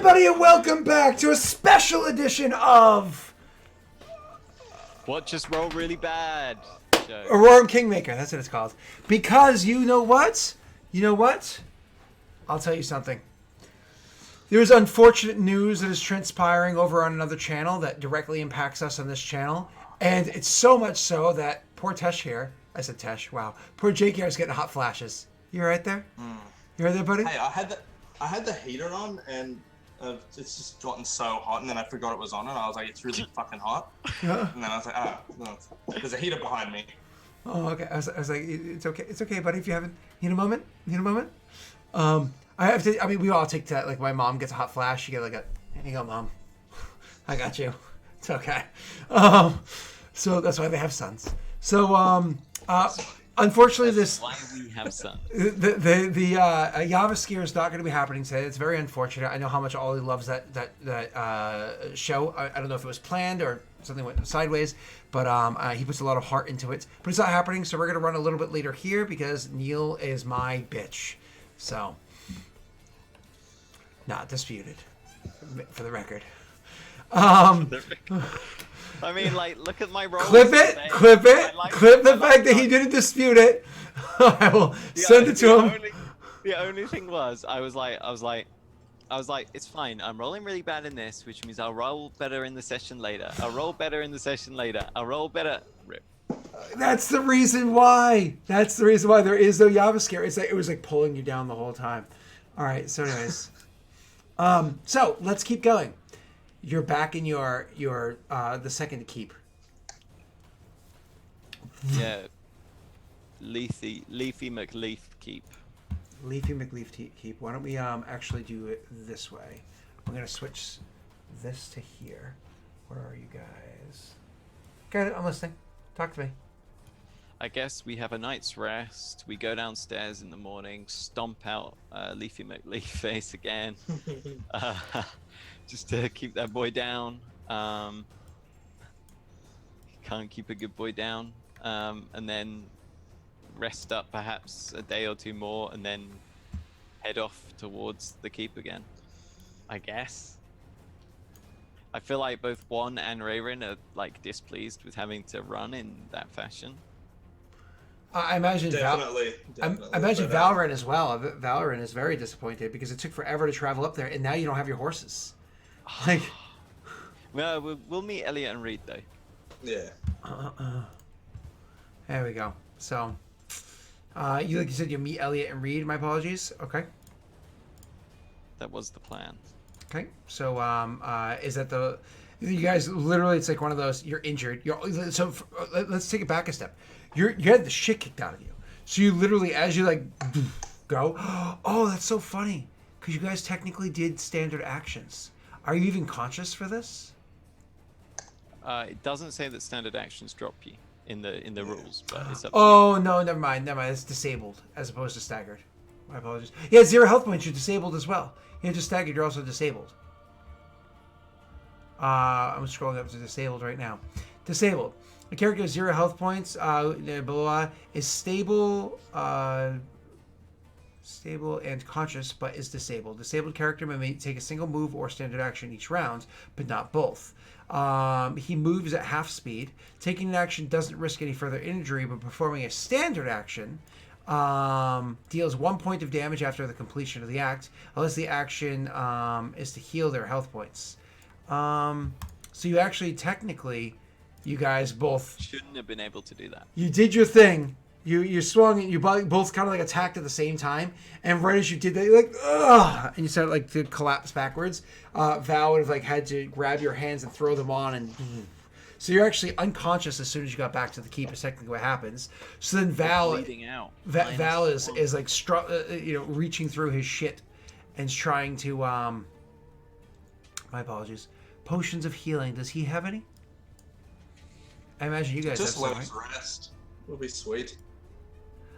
everybody, and welcome back to a special edition of What Just Roll Really Bad show. Aurorum Kingmaker. That's what it's called. Because you know what? You know what? I'll tell you something. There's unfortunate news that is transpiring over on another channel that directly impacts us on this channel. And it's so much so that poor Tesh here, I said Tesh, wow. Poor Jake here is getting hot flashes. You right there? You right there, buddy? Hey, I had the heater on and it's just gotten so hot, and then I forgot it was on, and I was like, it's really fucking hot. Yeah. And then I was like, no, there's a heater behind me. Oh, okay. I was like, it's okay. It's okay, buddy. If you haven't, need a moment? Need a moment? I have to, I mean, we all take that. Like, my mom gets a hot flash. You get like a, here you go, mom. I got you. It's okay. So that's why they have sons. So, unfortunately, That's why we have sun. the Yavaskir is not going to be happening today. It's very unfortunate. I know how much Ollie loves that show. I don't know if it was planned or something went sideways, but he puts a lot of heart into it. But it's not happening, so we're going to run a little bit later here because Neil is my bitch. So, not disputed, for the record. I mean, like, look at my rolls. Clip it, today. clip it, I like- clip the I fact like that he didn't dispute it. I will Yeah, send it to the him. The only thing was, I was like, it's fine. I'm rolling really bad in this, which means I'll roll better in the session later. I'll roll better in the session later. I'll roll better. Rip. That's the reason why. That's the reason why there is no Yavaskir. It's like it was like pulling you down the whole time. All right. So, anyways, so let's keep going. You're back in your the second keep. Yeah. Leafy McLeaf keep. Leafy McLeaf keep. Why don't we actually do it this way? I'm gonna switch this to here. Where are you guys? Got it. I'm listening. Talk to me. I guess we have a night's rest. We go downstairs in the morning, stomp out Leafy McLeaf face again, just to keep that boy down. Can't keep a good boy down, and then rest up perhaps a day or two more, and then head off towards the keep again. I guess. I feel like both Juan and Rayrin are like displeased with having to run in that fashion. I imagine Definitely. I imagine Valorant as well. Valorant is very disappointed because it took forever to travel up there, and now you don't have your horses. Like, Well, we'll meet Elliot and Reed though. Yeah. there we go. So, like you said, you meet Elliot and Reed. My apologies. Okay. That was the plan. Okay. So, is that the? You guys literally, it's like one of those. You're injured. Let's take it back a step. You had the shit kicked out of you. So you literally, as you like go, oh, that's so funny because you guys technically did standard actions. Are you even conscious for this? It doesn't say that standard actions drop you in the rules, but it's up to Oh no, never mind. It's disabled as opposed to staggered. My apologies. Yeah, 0 health points. You're disabled as well. You're just staggered. You're also disabled. I'm scrolling up to disabled right now. Disabled. A character with 0 health points, is stable, stable and conscious, but is disabled. Disabled character may take a single move or standard action each round, but not both. He moves at half speed. Taking an action doesn't risk any further injury, but performing a standard action deals 1 point of damage after the completion of the act, unless the action is to heal their health points. So you actually technically... You guys both shouldn't have been able to do that. You did your thing. You swung and you both kind of like attacked at the same time. And right as you did that, you're like, ugh, and you started like to collapse backwards. Val would have like had to grab your hands and throw them on, and so you're actually unconscious as soon as you got back to the keep. Is technically what happens. So then Val, bleeding out. Val is like reaching through his shit and trying to my apologies. Potions of healing. Does he have any? I imagine you guys Just have let some, us right? rest. It'll be sweet.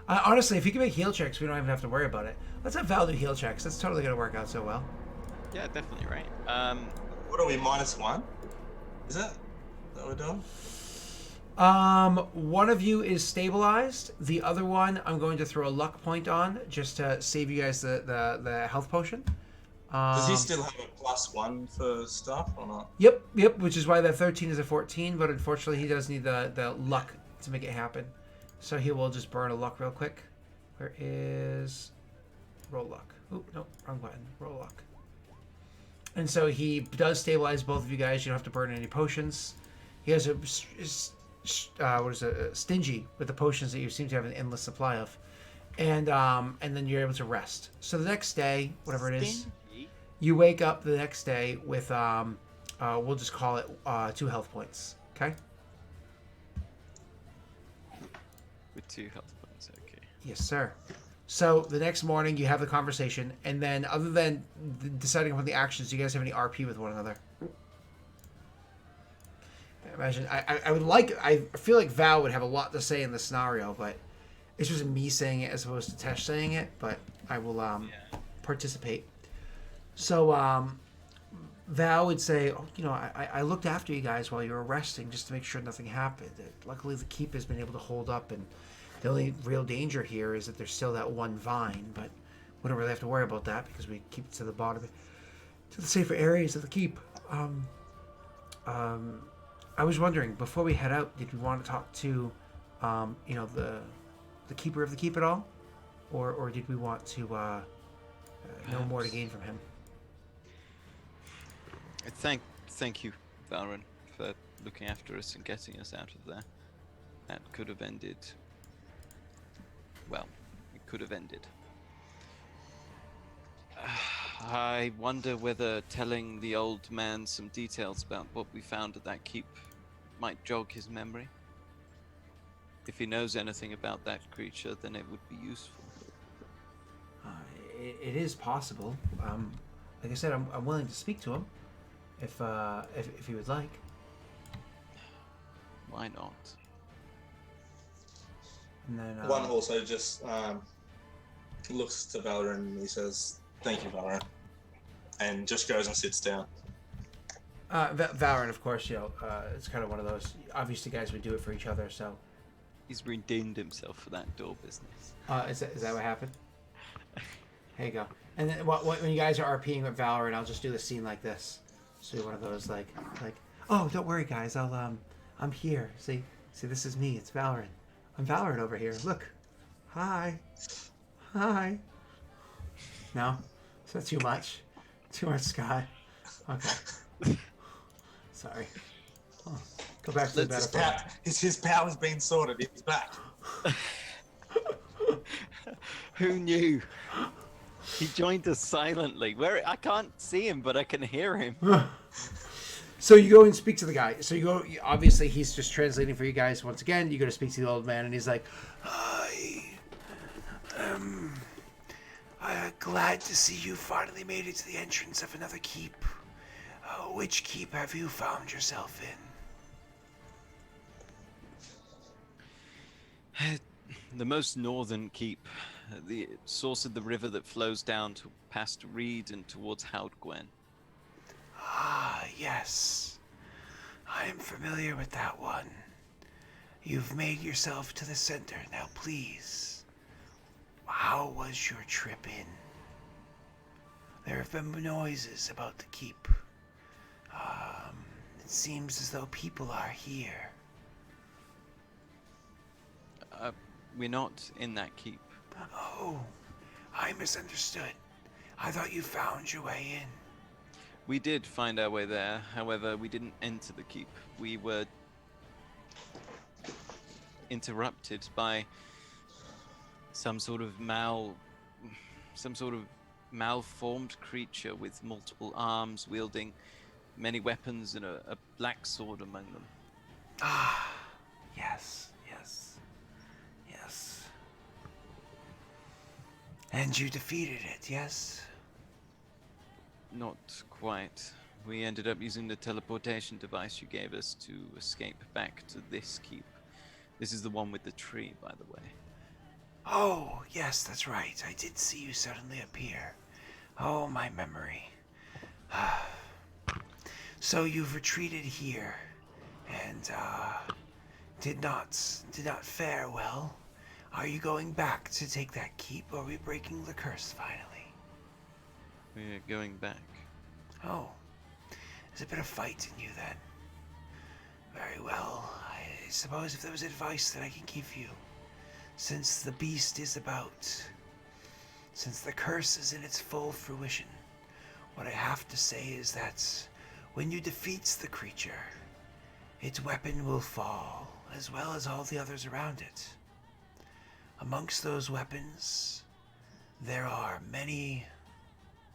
Honestly, if you can make heal checks, we don't even have to worry about it. Let's have Val do heal checks. That's totally going to work out so well. Yeah, definitely right. What are we, -1? Is that what we're doing? One of you is stabilized. The other one, I'm going to throw a luck point on just to save you guys the health potion. Does he still have a +1 for stuff or not? Yep. Which is why that 13 is a 14, but unfortunately he does need the luck to make it happen. So he will just burn a luck real quick. Where is roll luck? Oop, nope, wrong button. Roll luck. And so he does stabilize both of you guys. You don't have to burn any potions. He has a stingy with the potions that you seem to have an endless supply of, and then you're able to rest. So the next day, whatever it is, you wake up the next day with we'll just call it 2 health points. Okay. With 2 health points, okay. Yes, sir. So the next morning you have the conversation, and then other than deciding upon the actions, do you guys have any RP with one another? Imagine I feel like Val would have a lot to say in this scenario, but it's just me saying it as opposed to Tesh saying it. But I will participate. So Val would say, "Oh, I looked after you guys while you were resting just to make sure nothing happened. Luckily, the keep has been able to hold up, and the only real danger here is that there's still that one vine, but we don't really have to worry about that because we keep it to the bottom, to the safer areas of the keep." I was wondering, before we head out, did we want to talk to, the keeper of the keep at all, or did we want to know more to gain from him? Thank you, Valorant, for looking after us and getting us out of there. That could have ended. Well, it could have ended. I wonder whether telling the old man some details about what we found at that keep might jog his memory. If he knows anything about that creature, then it would be useful. It is possible. Like I said, I'm willing to speak to him, if he would like. Why not? And then One also just looks to Valorant and he says, "Thank you, Valorant," and just goes and sits down. Valorant, of course, it's kind of one of those. Obviously, guys would do it for each other, so. He's redeemed himself for that door business. Is that what happened? There you go. And then when you guys are RPing with Valorant, I'll just do the scene like this. So one of those like, oh, don't worry, guys. I'm here. See, this is me. It's Valorant. I'm Valorant over here. Look. Hi. No? Is that too much? Too much, Scott? Okay. Sorry. Oh, go back to the metaphor. His power's been sorted. He's back. Who knew? He joined us silently. I can't see him, but I can hear him. So you go and speak to the guy. So you go. Obviously, he's just translating for you guys once again. You go to speak to the old man, and he's like, "Hi. I'm glad to see you finally made it to the entrance of another keep. Which keep have you found yourself in?" The most northern keep, the source of the river that flows down past Reed and towards Houtgwen. Ah, yes. I am familiar with that one. You've made yourself to the center. Now, please, how was your trip in? There have been noises about the keep. It seems as though people are here. We're not in that keep. Oh, I misunderstood. I thought you found your way in. We did find our way there, however, we didn't enter the keep. We were interrupted by some sort of malformed creature with multiple arms, wielding many weapons and a black sword among them. Ah, yes. And you defeated it, yes? Not quite. We ended up using the teleportation device you gave us to escape back to this keep. This is the one with the tree, by the way. Oh, yes, that's right. I did see you suddenly appear. Oh, my memory. So you've retreated here, and did not fare well. Are you going back to take that keep, or are we breaking the curse finally? We're going back. Oh, there's a bit of fight in you then. Very well. I suppose if there was advice that I can give you, since the beast is about, since the curse is in its full fruition, what I have to say is that when you defeat the creature, its weapon will fall, as well as all the others around it. Amongst those weapons, there are many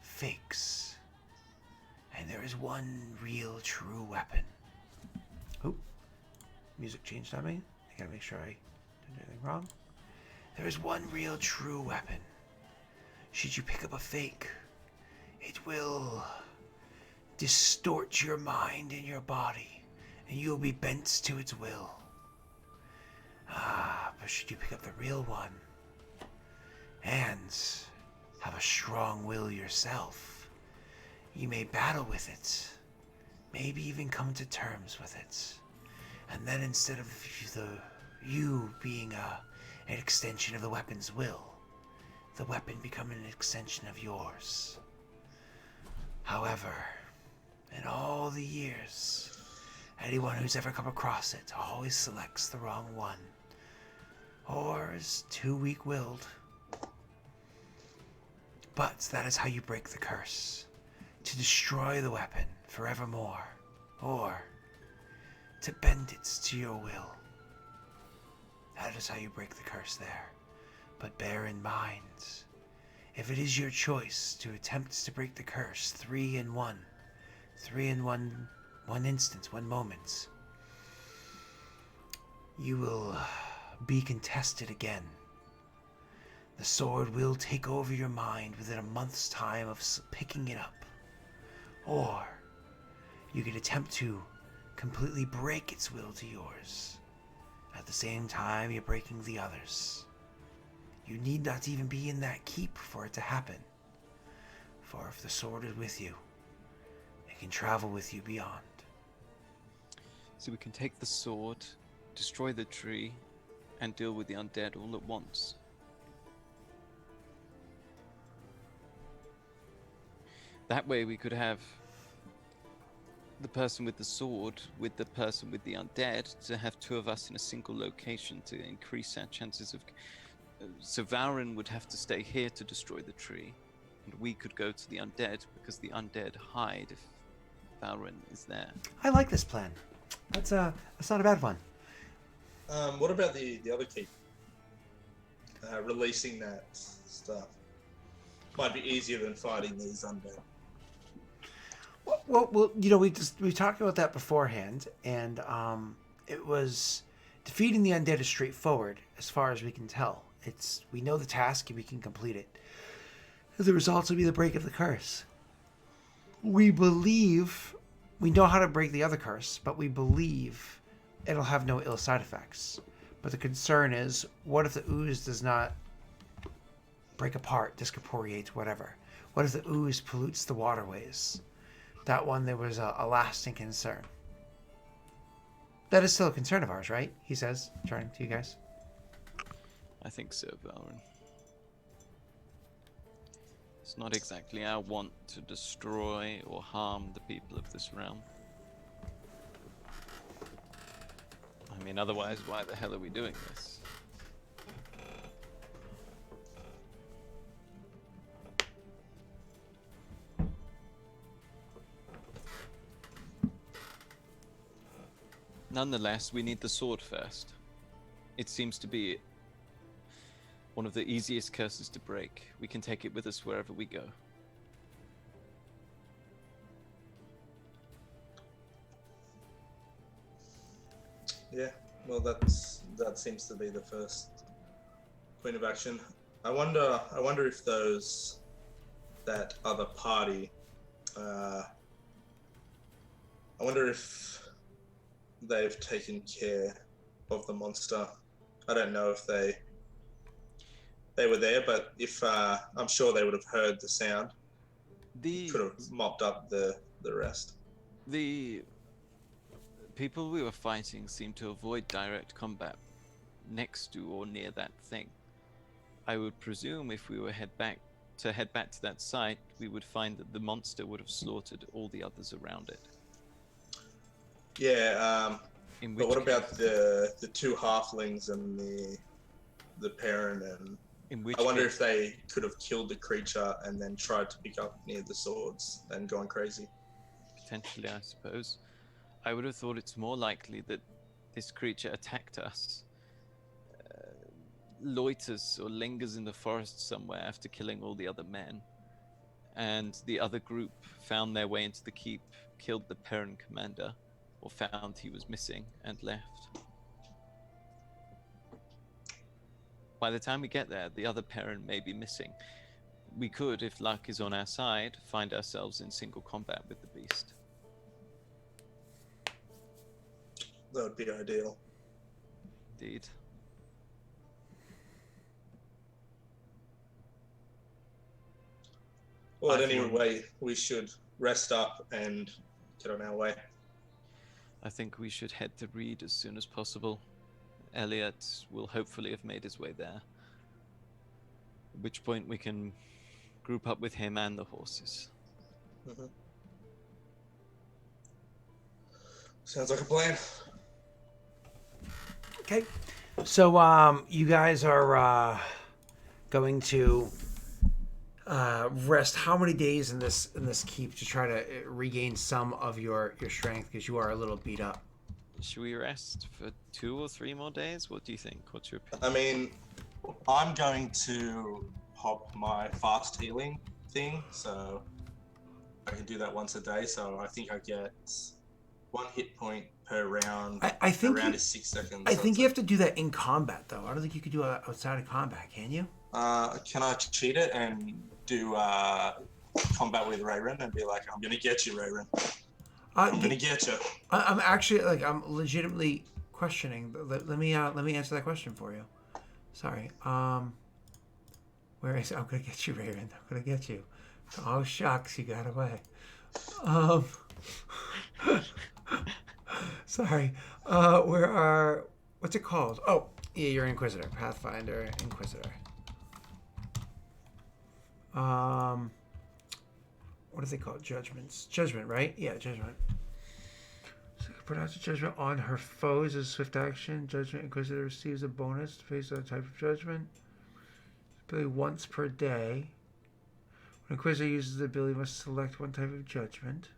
fakes, and there is one real true weapon. Oh, music changed on me. I gotta make sure I didn't do anything wrong. There is one real true weapon. Should you pick up a fake, it will distort your mind and your body, and you will be bent to its will. But should you pick up the real one and have a strong will yourself, you may battle with it, maybe even come to terms with it, and then instead of you being an extension of the weapon's will, the weapon becoming an extension of yours. However, in all the years, anyone who's ever come across it always selects the wrong one, or is too weak-willed. But that is how you break the curse. To destroy the weapon forevermore, or to bend it to your will. That is how you break the curse there. But bear in mind, if it is your choice to attempt to break the curse 3 in 1 instant, 1 moment, you will be contested again. The sword will take over your mind within a month's time of picking it up. Or you can attempt to completely break its will to yours. At the same time, you're breaking the others. You need not even be in that keep for it to happen. For if the sword is with you, it can travel with you beyond. So we can take the sword, destroy the tree, and deal with the undead all at once. That way we could have the person with the sword with the person with the undead to have 2 of us in a single location to increase our chances of... So Vauren would have to stay here to destroy the tree, and we could go to the undead because the undead hide if Vauren is there. I like this plan. That's not a bad one. What about the other keep? Releasing that stuff might be easier than fighting these undead. Well, we talked about that beforehand, and it was defeating the undead is straightforward as far as we can tell. We know the task and we can complete it. The results will be the break of the curse. We believe we know how to break the other curse, but we believe it'll have no ill side effects. But the concern is, what if the ooze does not break apart, discorporeate, whatever? What if the ooze pollutes the waterways? That one, there was a lasting concern. That is still a concern of ours, right? He says, turning to you guys. I think so, Vauren. It's not exactly our want to destroy or harm the people of this realm. I mean, otherwise, why the hell are we doing this? Nonetheless, we need the sword first. It seems to be one of the easiest curses to break. We can take it with us wherever we go. Yeah, well, that seems to be the first point of action. I wonder if that other party, I wonder if they've taken care of the monster. I don't know if they were there, but if I'm sure they would have heard the sound. Could have mopped up the rest. The people we were fighting seemed to avoid direct combat next to or near that thing. I would presume if we were head back to head back to that site, we would find that the monster would have slaughtered all the others around it. Yeah, In but which what about case- the two halflings and the parent? And In which I wonder case, if they could have killed the creature and then tried to pick up near the swords and gone crazy. potentially, I suppose. I would have thought it's more likely that this creature attacked us, loiters or lingers in the forest somewhere after killing all the other men, and the other group found their way into the keep, killed the parent commander, or found he was missing and left. By the time we get there, the other parent may be missing. We could, if luck is on our side, find ourselves in single combat with the beast. That would be ideal. Indeed. Well, I feel- anyway, we should rest up and get on our way. I think we should head to Reed as soon as possible. Elliot will hopefully have made his way there. At which point we can group up with him and the horses. Mm-hmm. Sounds like a plan. Okay. So you guys are going to rest how many days in this keep to try to regain some of your strength, because you are a little beat up. Should we rest for 2 or 3 more days? What do you think? What's your opinion? I mean, I'm going to pop my fast healing thing, so I can do that once a day. So I think I get 1 hit point per round. I think a round is 6 seconds. I so think it's you have to do that in combat, though. I don't think you could do it outside of combat, can you? Can I cheat it and do combat with Rayron and be like, I'm gonna get you, Rayron. I'm gonna get you. I'm actually I'm legitimately questioning. Let me answer that question for you. Sorry. Where is it? I'm gonna get you, Raven. I'm gonna get you. Oh shucks, you got away. Sorry. What's it called? Oh, yeah, you're Inquisitor, Pathfinder, Inquisitor. What do they call it? Judgments. Judgment, right? Yeah, judgment. So you can pronounce a judgment on her foes as swift action. Judgment Inquisitor receives a bonus based on the type of judgment. Ability once per day. When Inquisitor uses the ability, must select one type of judgment.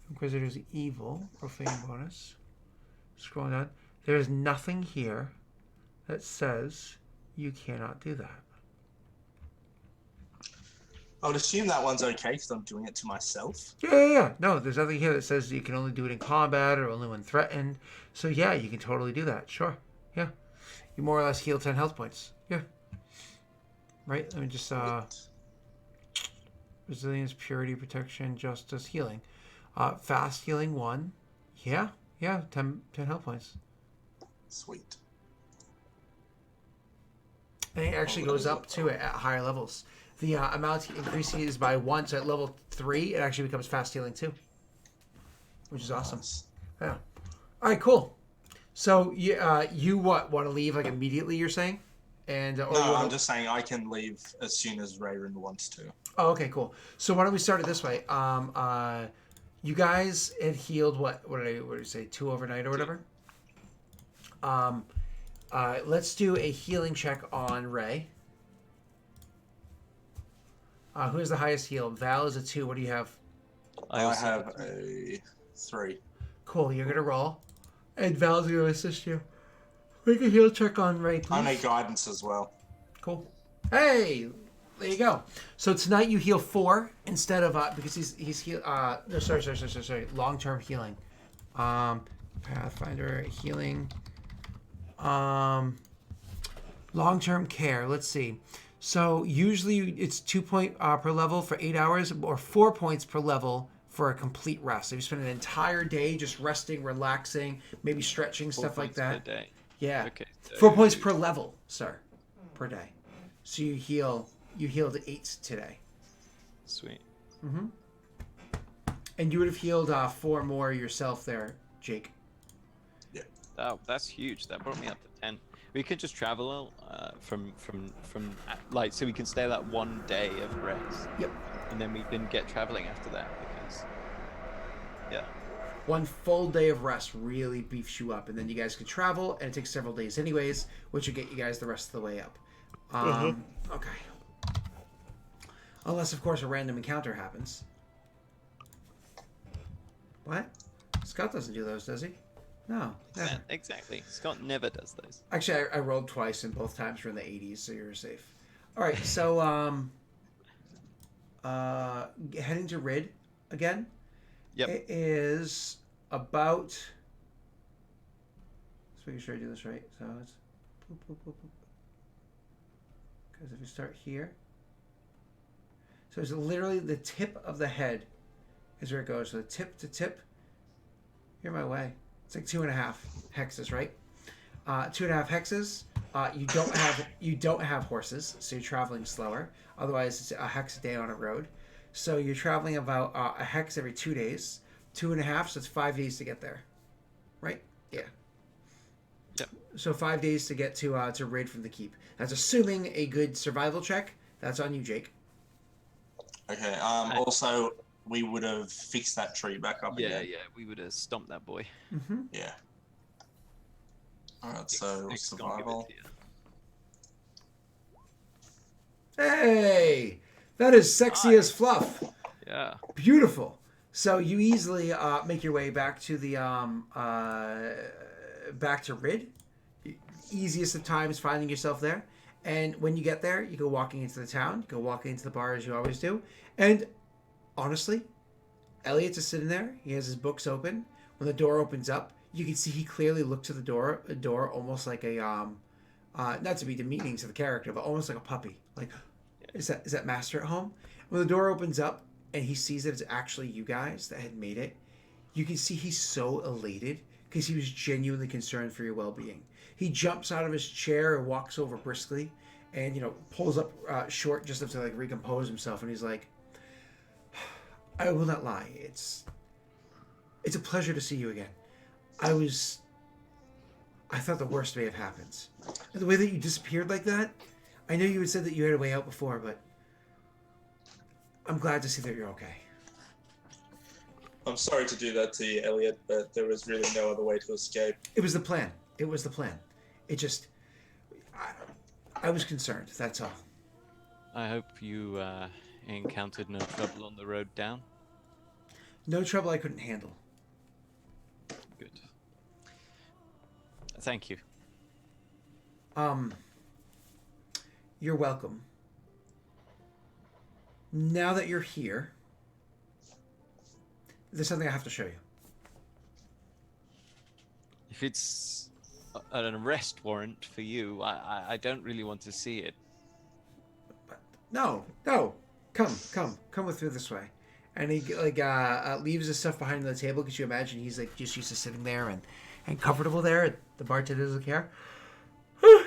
Inquisitor's evil, profane bonus. Scroll down. There is nothing here that says you cannot do that. I would assume that one's okay because I'm doing it to myself. Yeah. No, there's nothing here that says you can only do it in combat or only when threatened. So yeah, you can totally do that. Sure. Yeah. You more or less heal 10 health points. Yeah. Right? Let me just resilience, purity, protection, justice, healing. Fast healing 1. Yeah. 10 health points. Sweet. And it actually goes up to it at higher levels. The amount increases by 1, so at level 3, it actually becomes fast healing 2, which is awesome. Nice. Yeah. All right, cool. So you want to leave like immediately? You're saying, and or No, I'm just saying I can leave as soon as Rayron wants to. Oh, okay, cool. So why don't we start it this way? You guys had healed what did you say, 2 overnight or whatever? Let's do a healing check on Ray. Who has the highest heal? Val is a 2. What do you have? I have a 3. Cool. You're gonna roll, and Val's gonna assist you. Make a heal check on Ray, please. I need guidance as well. Cool. Hey, there you go. So tonight you heal 4 instead of because he's heal. No, sorry. Long-term healing. Pathfinder healing. Long-term care. Let's see. So usually it's 2 point per level for 8 hours, or 4 points per level for a complete rest. So you spend an entire day just resting, relaxing, maybe stretching, 4 stuff like points that. per day. Yeah. Okay. So 4 points per level, sir, per day. So you healed 8 today. Sweet. Mm-hmm. And you would have healed 4 more yourself there, Jake. Oh, that's huge. That brought me up to 10. We could just travel from like, so we can stay that one day of rest. Yep. And then we can get traveling after that because, yeah. One full day of rest really beefs you up, and then you guys can travel, and it takes several days anyways, which will get you guys the rest of the way up. Okay. Unless, of course, a random encounter happens. What? Scott doesn't do those, does he? No. Never. Yeah, exactly. Scott never does those. Actually, I rolled twice, and both times were in the 80s, so you're safe. All right, so heading to Rid again. Yep. It is about. Just making sure I do this right. So it's. Because if you start here. So it's literally the tip of the head is where it goes. So the tip to tip. You're my way. It's like 2.5 hexes, right? 2.5 hexes. You don't have horses, so you're traveling slower. Otherwise, it's a hex a day on a road. So you're traveling about a hex every 2 days. 2.5, so it's 5 days to get there, right? Yeah. Yep. So 5 days to get to raid from the keep. That's assuming a good survival check. That's on you, Jake. Okay. Also, we would have fixed that tree back up again. Yeah. We would have stomped that boy. Mm-hmm. Yeah. All right. So Nick's gonna give it survival. to you. Hey, that is sexy as fluff. Yeah. Beautiful. So you easily make your way back to the back to Rid. Easiest of times finding yourself there. And when you get there, you go walking into the town. You go walking into the bar as you always do. And honestly, Elliot's just sitting there. He has his books open. When the door opens up, you can see he clearly looked to the door almost like a not to be demeaning to the character, but almost like a puppy. Like, is that master at home? When the door opens up and he sees that it's actually you guys that had made it, you can see he's so elated because he was genuinely concerned for your well-being. He jumps out of his chair and walks over briskly and, pulls up short just to like recompose himself. And he's like, I will not lie. It's a pleasure to see you again. I thought the worst may have happened. And the way that you disappeared like that, I know you had said that you had a way out before, but I'm glad to see that you're okay. I'm sorry to do that to you, Elliot, but there was really no other way to escape. It was the plan. It just... I was concerned, that's all. I hope you encountered no trouble on the road down. No trouble I couldn't handle. Good. Thank you. You're welcome. Now that you're here, there's something I have to show you. If it's an arrest warrant for you, I don't really want to see it. No. Come with me this way. And he leaves his stuff behind the table because you imagine he's like just used to sitting there and comfortable there. The bartender doesn't care.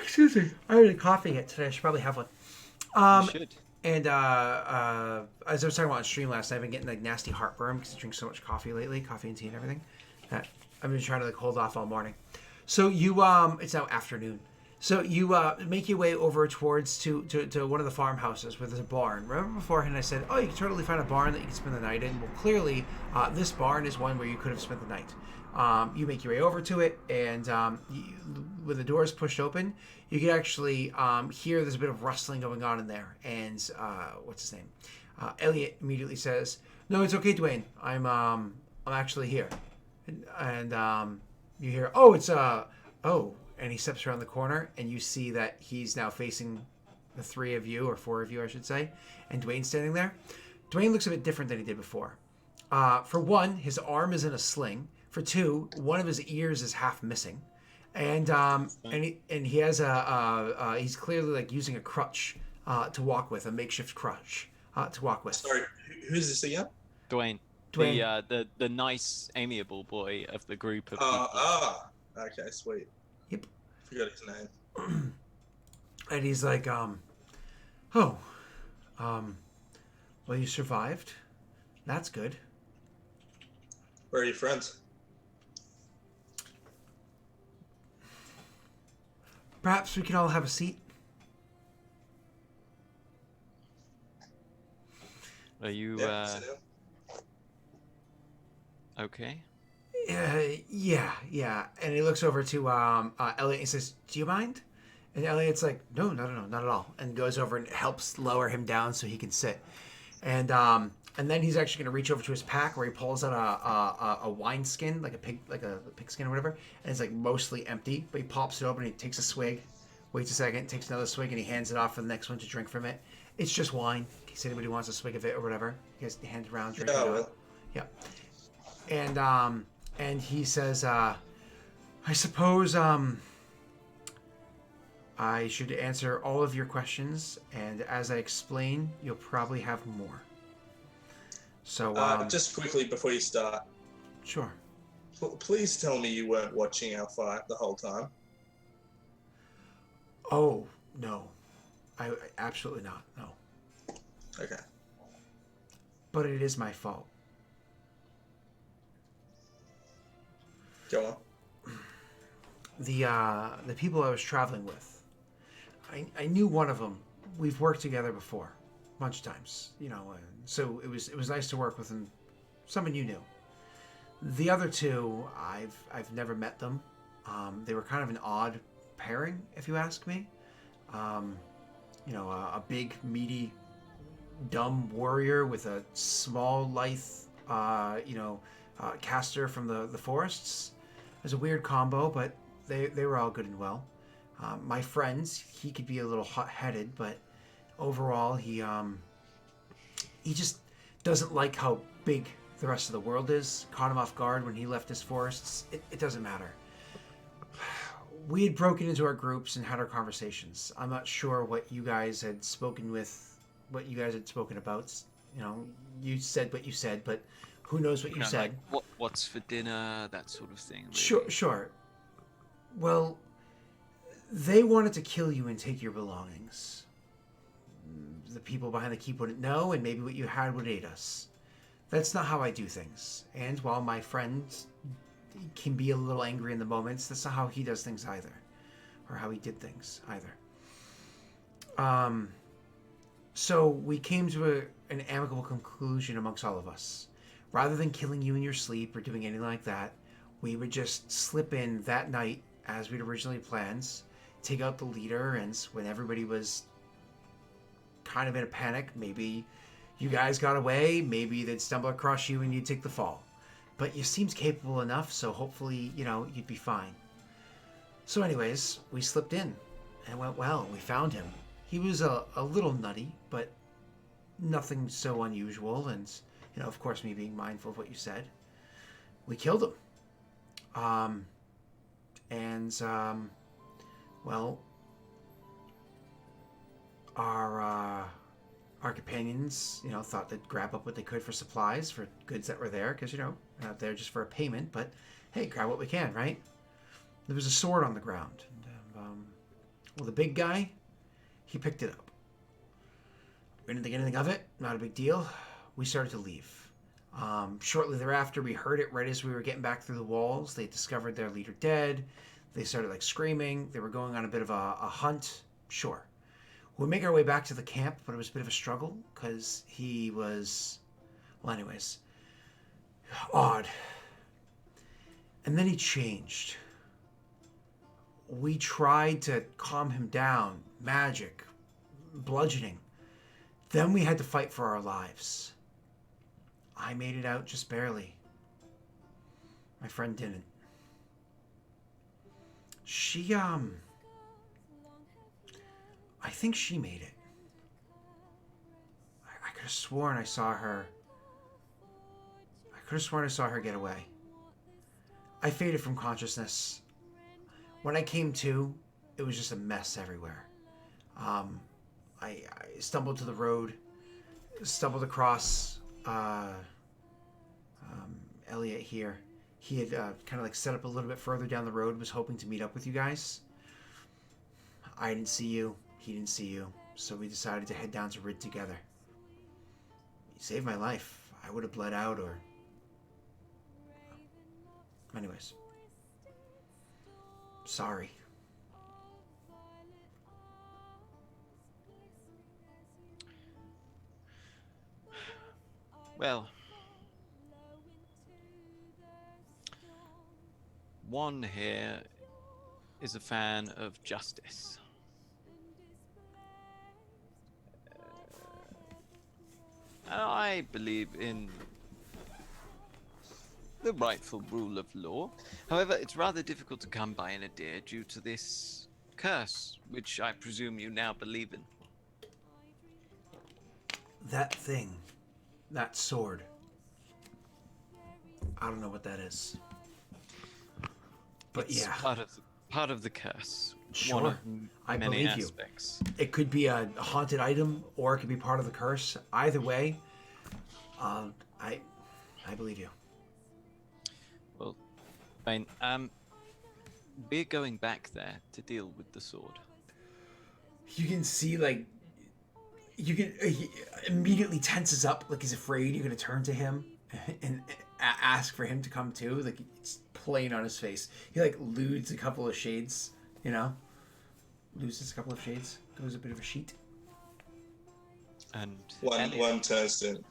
Excuse me. I already coughing it today. I should probably have one. You should. And as I was talking about on stream last night, I've been getting like nasty heartburn because I drink so much coffee lately, coffee and tea and everything. That I've been trying to like hold off all morning. So you it's now afternoon. So you make your way over towards to one of the farmhouses where there's a barn. Remember beforehand I said, oh, you can totally find a barn that you can spend the night in. Well, clearly this barn is one where you could have spent the night. You make your way over to it, and when the door is pushed open, you can actually hear there's a bit of rustling going on in there. And what's his name? Elliot immediately says, "No, it's okay, Dwayne. I'm actually here." And you hear, "Oh, it's oh." And he steps around the corner, and you see that he's now facing the three of you, or four of you, I should say, and Dwayne's standing there. Dwayne looks a bit different than he did before. For one, his arm is in a sling. For two, one of his ears is half missing, and he has he's clearly like using a crutch to walk with, a makeshift crutch to walk with. Sorry, who's this again? Dwayne. The nice, amiable boy of the group of people. Okay, sweet. Yep. Forgot his name. And he's like, well, you survived. That's good. Where are your friends? Perhaps we can all have a seat. Are you Yeah, sit down. okay? Yeah. And he looks over to Elliot and says, "Do you mind?" And Elliot's like, "No, not at all." And goes over and helps lower him down so he can sit. And then he's actually going to reach over to his pack where he pulls out a wine skin, like a pig skin or whatever, and it's like mostly empty. But he pops it open and he takes a swig, waits a second, takes another swig, and he hands it off for the next one to drink from it. It's just wine, in case anybody wants a swig of it or whatever. He has to hand it around, drink Yeah, it. well. Yeah. And he says, I suppose I should answer all of your questions, and as I explain, you'll probably have more. So, Just quickly before you start, sure. please tell me you weren't watching our fight the whole time. Oh, no. I absolutely not. No. Okay. But it is my fault. Go on. The people I was traveling with, I knew one of them. We've worked together before, a bunch of times, so it was nice to work with, and someone you knew. The other two, I've never met them. They were kind of an odd pairing, if you ask me. A big, meaty, dumb warrior with a small, lithe, caster from the forests. It was a weird combo, but they were all good and well. My friends, he could be a little hot-headed, but overall, he just doesn't like how big the rest of the world is. Caught him off guard when he left his forests. It doesn't matter. We had broken into our groups and had our conversations. I'm not sure what you guys had spoken about. You said what you said, but who knows what you said. Like what's for dinner, that sort of thing. Really. Sure. Well, they wanted to kill you and take your belongings. The people behind the keep wouldn't know, and maybe what you had would aid us. That's not how I do things. And while my friend can be a little angry in the moments, that's not how he does things either. Or how he did things either. So we came to an amicable conclusion amongst all of us. Rather than killing you in your sleep or doing anything like that, we would just slip in that night as we'd originally planned, take out the leader, and when everybody was kind of in a panic, maybe you guys got away, maybe they'd stumble across you and you'd take the fall. But you seemed capable enough, so hopefully, you'd be fine. So anyways, we slipped in, and it went well. We found him. He was a little nutty, but nothing so unusual, and, of course, me being mindful of what you said. We killed him. Our companions, thought they'd grab up what they could for supplies, for goods that were there, because, not there just for a payment, but hey, grab what we can, right? There was a sword on the ground. And, the big guy, he picked it up. We didn't think anything of it, not a big deal. We started to leave. Shortly thereafter, we heard it right as we were getting back through the walls. They discovered their leader dead. They started screaming. They were going on a bit of a hunt. Sure. We make our way back to the camp, but it was a bit of a struggle because he was, odd. And then he changed. We tried to calm him down. Magic. Bludgeoning. Then we had to fight for our lives. I made it out just barely. My friend didn't. She, I think she made it. I could have sworn I saw her. Get away. I faded from consciousness. When I came to, it was just a mess everywhere. I stumbled to the road, stumbled across Elliot here. He had kind of set up a little bit further down the road, was hoping to meet up with you guys. I didn't see you. He didn't see you. So we decided to head down to Rid together. You saved my life. I would have bled out or... Anyways. Sorry. Well, one here is a fan of justice. I believe in the rightful rule of law. However, it's rather difficult to come by in Idir due to this curse, which I presume you now believe in. That thing, that sword. I don't know what that is. But It's yeah, part of the curse. Sure, One of I many believe you. aspects. it could be a haunted item, or it could be part of the curse. Either way, I believe you. Well, Bane, we're going back there to deal with the sword. You can see like he immediately tenses up, like he's afraid you're gonna turn to him and ask for him to come too. Like it's plain on his face. He like loses a couple of shades, loses a couple of shades, goes a bit of a sheet. And One turns to him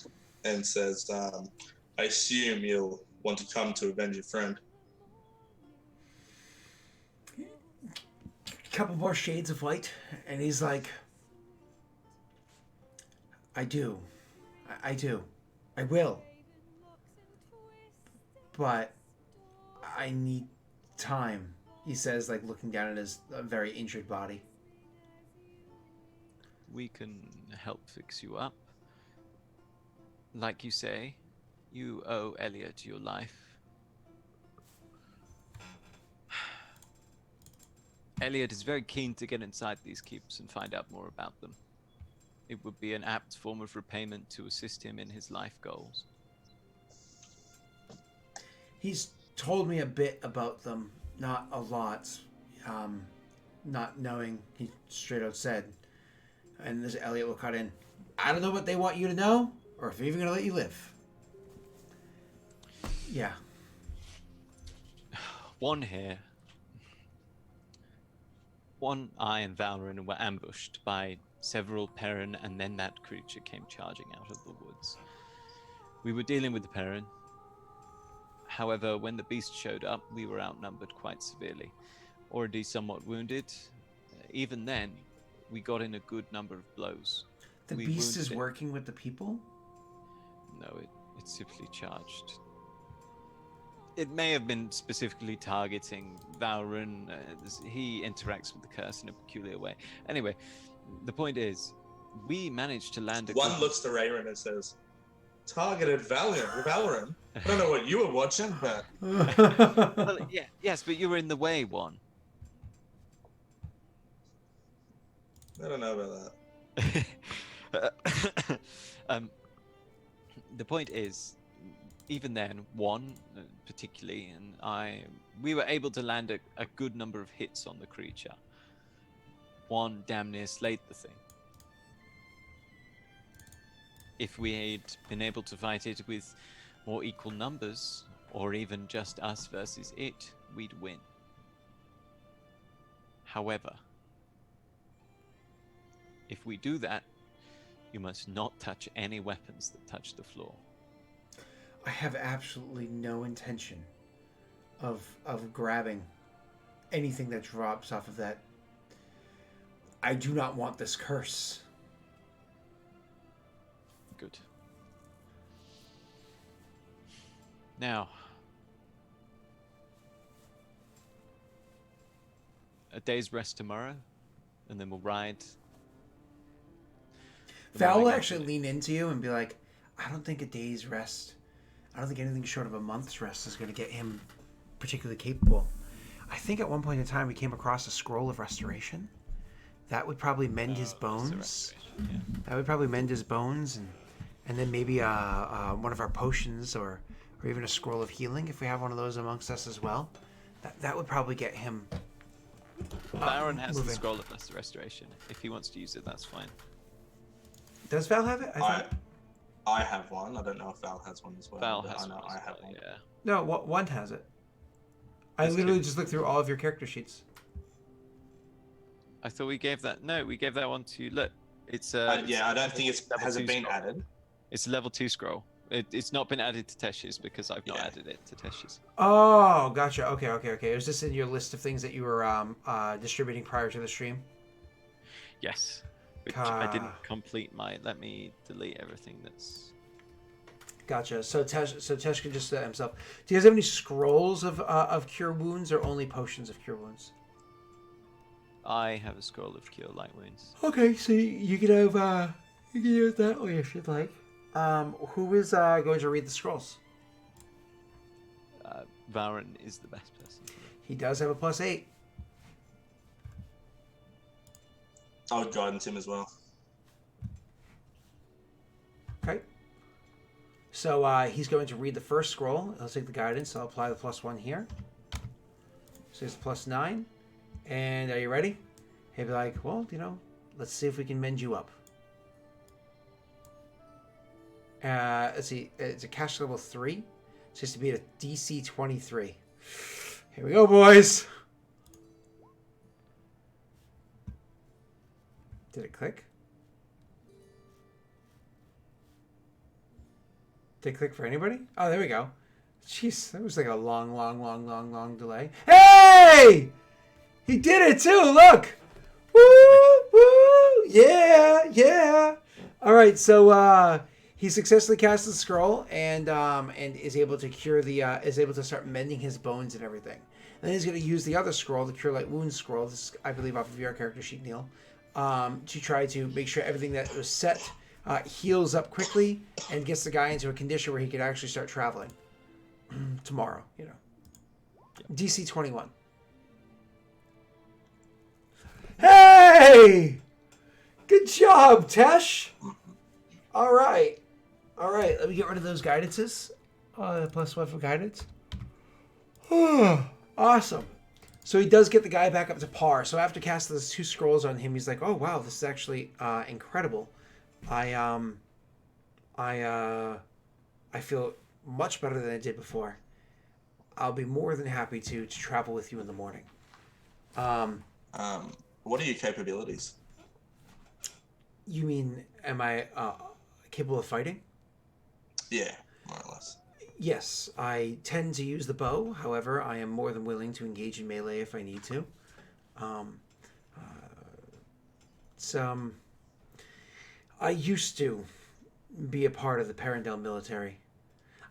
and says, I assume you'll want to come to avenge your friend. Couple more shades of white, and he's like, I do. I do. I will. But I need time, he says, like looking down at his very injured body. we can help fix you up. Like you say, you owe Elliot your life. Elliot is very keen to get inside these keeps and find out more about them. It would be an apt form of repayment to assist him in his life goals. He's told me a bit about them, not a lot. Not knowing, he straight out said. And this Elliot will cut in. I don't know what they want you to know, or if they're even going to let you live. Yeah. One here. One, I and Valorant were ambushed by several Perrin, and then that creature came charging out of the woods. We were dealing with the Perrin. However, when the beast showed up, we were outnumbered quite severely. Already somewhat wounded. Even then, we got in a good number of blows. The We beast is wounded it. working with the people? No, it's simply charged. It may have been specifically targeting Valorun. He interacts with the curse in a peculiar way. Anyway, the point is, we managed to land a One good- looks to Rayron and says, targeted Valorant. I don't know what you were watching, but Well, yeah, yes, but you were in the way, one. I don't know about that. The point is, even then, one particularly, and we were able to land a good number of hits on the creature. One damn near slayed the thing. If we had been able to fight it with more equal numbers, or even just us versus it, we'd win. However, if we do that, you must not touch any weapons that touch the floor. I have absolutely no intention of grabbing anything that drops off of that. I do not want this curse. Good. Now, a day's rest tomorrow, and then we'll ride. the Val will morning actually after. lean into you and be like, I don't think a day's rest, I don't think anything short of a month's rest is going to get him particularly capable. I think at one point in time we came across a scroll of restoration. That would probably mend his That's the bones. restoration, yeah. That would probably mend his bones, and then maybe one of our potions or even a scroll of healing if we have one of those amongst us as well. That would probably get him. Baron has the moving. scroll of restoration. If he wants to use it, that's fine. Does Val have it? I have one. I don't know if Val has one as well. Val but has I know one. I as have well, one. Yeah. No, one has it. I That's literally two. just looked through all of your character sheets. I thought we gave that. No, we gave that one to. Look, it's Yeah, I don't think level hasn't 2 been scroll. added. It's a level 2 scroll. It's not been added to Tesh's because I've not added it to Tesh's. Oh, gotcha. Okay. Was this in your list of things that you were distributing prior to the stream? Yes, which I didn't complete let me delete everything that's... Gotcha. So Tesh can just himself. Do you guys have any scrolls of cure wounds or only potions of cure wounds? I have a scroll of cure light wounds. Okay, so you can have you can use that way if you'd like. Who is going to read the scrolls? Varen is the best person. He does have a +8. I would guidance him as well. Okay. So he's going to read the first scroll. He'll take the guidance. I'll apply the +1 here. So it's +9. And are you ready? He'll be like, well, let's see if we can mend you up. Let's see. It's a cash level 3. It's just to be at a DC 23. Here we go, boys. Did it click? Did it click for anybody? Oh, there we go. Jeez, that was like a long delay. Hey! He did it too, look! Woo! Yeah! Alright, so he successfully cast the scroll and is able to cure is able to start mending his bones and everything. And then he's going to use the other scroll, the Cure Light Wounds scroll, this is, I believe, off of your character sheet, Neil, to try to make sure everything that was set heals up quickly and gets the guy into a condition where he can actually start traveling tomorrow, Yep. DC 21. Hey! Good job, Tesh! All right, let me get rid of those guidances. +1 for guidance. Awesome. So he does get the guy back up to par. So after casting those 2 scrolls on him, he's like, "Oh wow, this is actually incredible. I feel much better than I did before. I'll be more than happy to travel with you in the morning." What are your capabilities? You mean, am I capable of fighting? Yeah, more or less. Yes, I tend to use the bow. However, I am more than willing to engage in melee if I need to. I used to be a part of the Parendel military.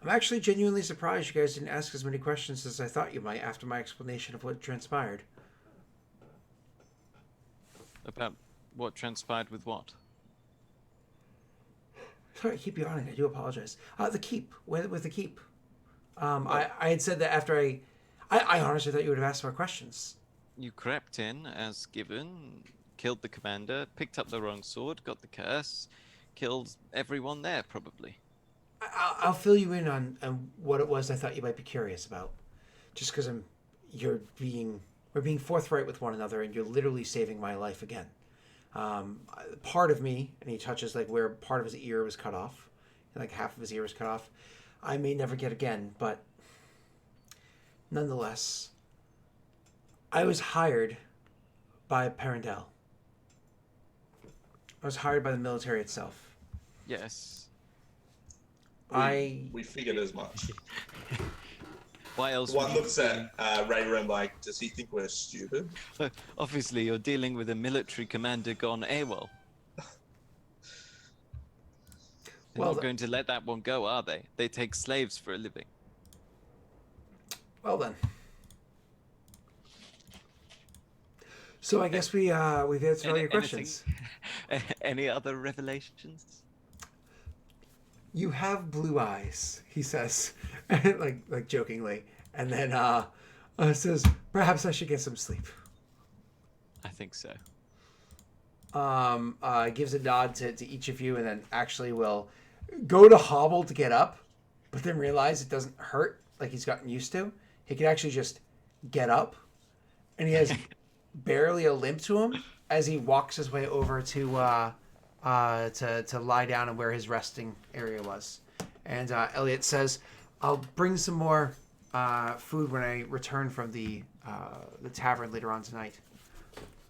I'm actually genuinely surprised you guys didn't ask as many questions as I thought you might after my explanation of what transpired. About what transpired with what? Sorry, I keep yawning. I do apologize. The keep. With the keep. I had said that after I honestly thought you would have asked more questions. You crept in as given, killed the commander, picked up the wrong sword, got the curse, killed everyone there probably. I'll fill you in on what it was I thought you might be curious about. Just because we're being forthright with one another, and you're literally saving my life again. Part of me, and he touches like where part of his ear was cut off, like half of his ear was cut off. I may never get again, but nonetheless, I was hired by Parendel. I was hired by the military itself. Yes. We figured as much. Why else? One looks at Rayrum like, does he think we're stupid? Obviously, you're dealing with a military commander gone AWOL. They're not going to let that one go, are they? They take slaves for a living. Well then. So I guess we've answered all your questions. Any other revelations? You have blue eyes, he says, like jokingly, and then says, "Perhaps I should get some sleep." I think so. Gives a nod to each of you, and then actually will go to hobble to get up, but then realize it doesn't hurt like he's gotten used to. He can actually just get up, and he has barely a limp to him as he walks his way over to lie down and where his resting area was. And Elliot says, "I'll bring some more food when I return from the tavern later on tonight."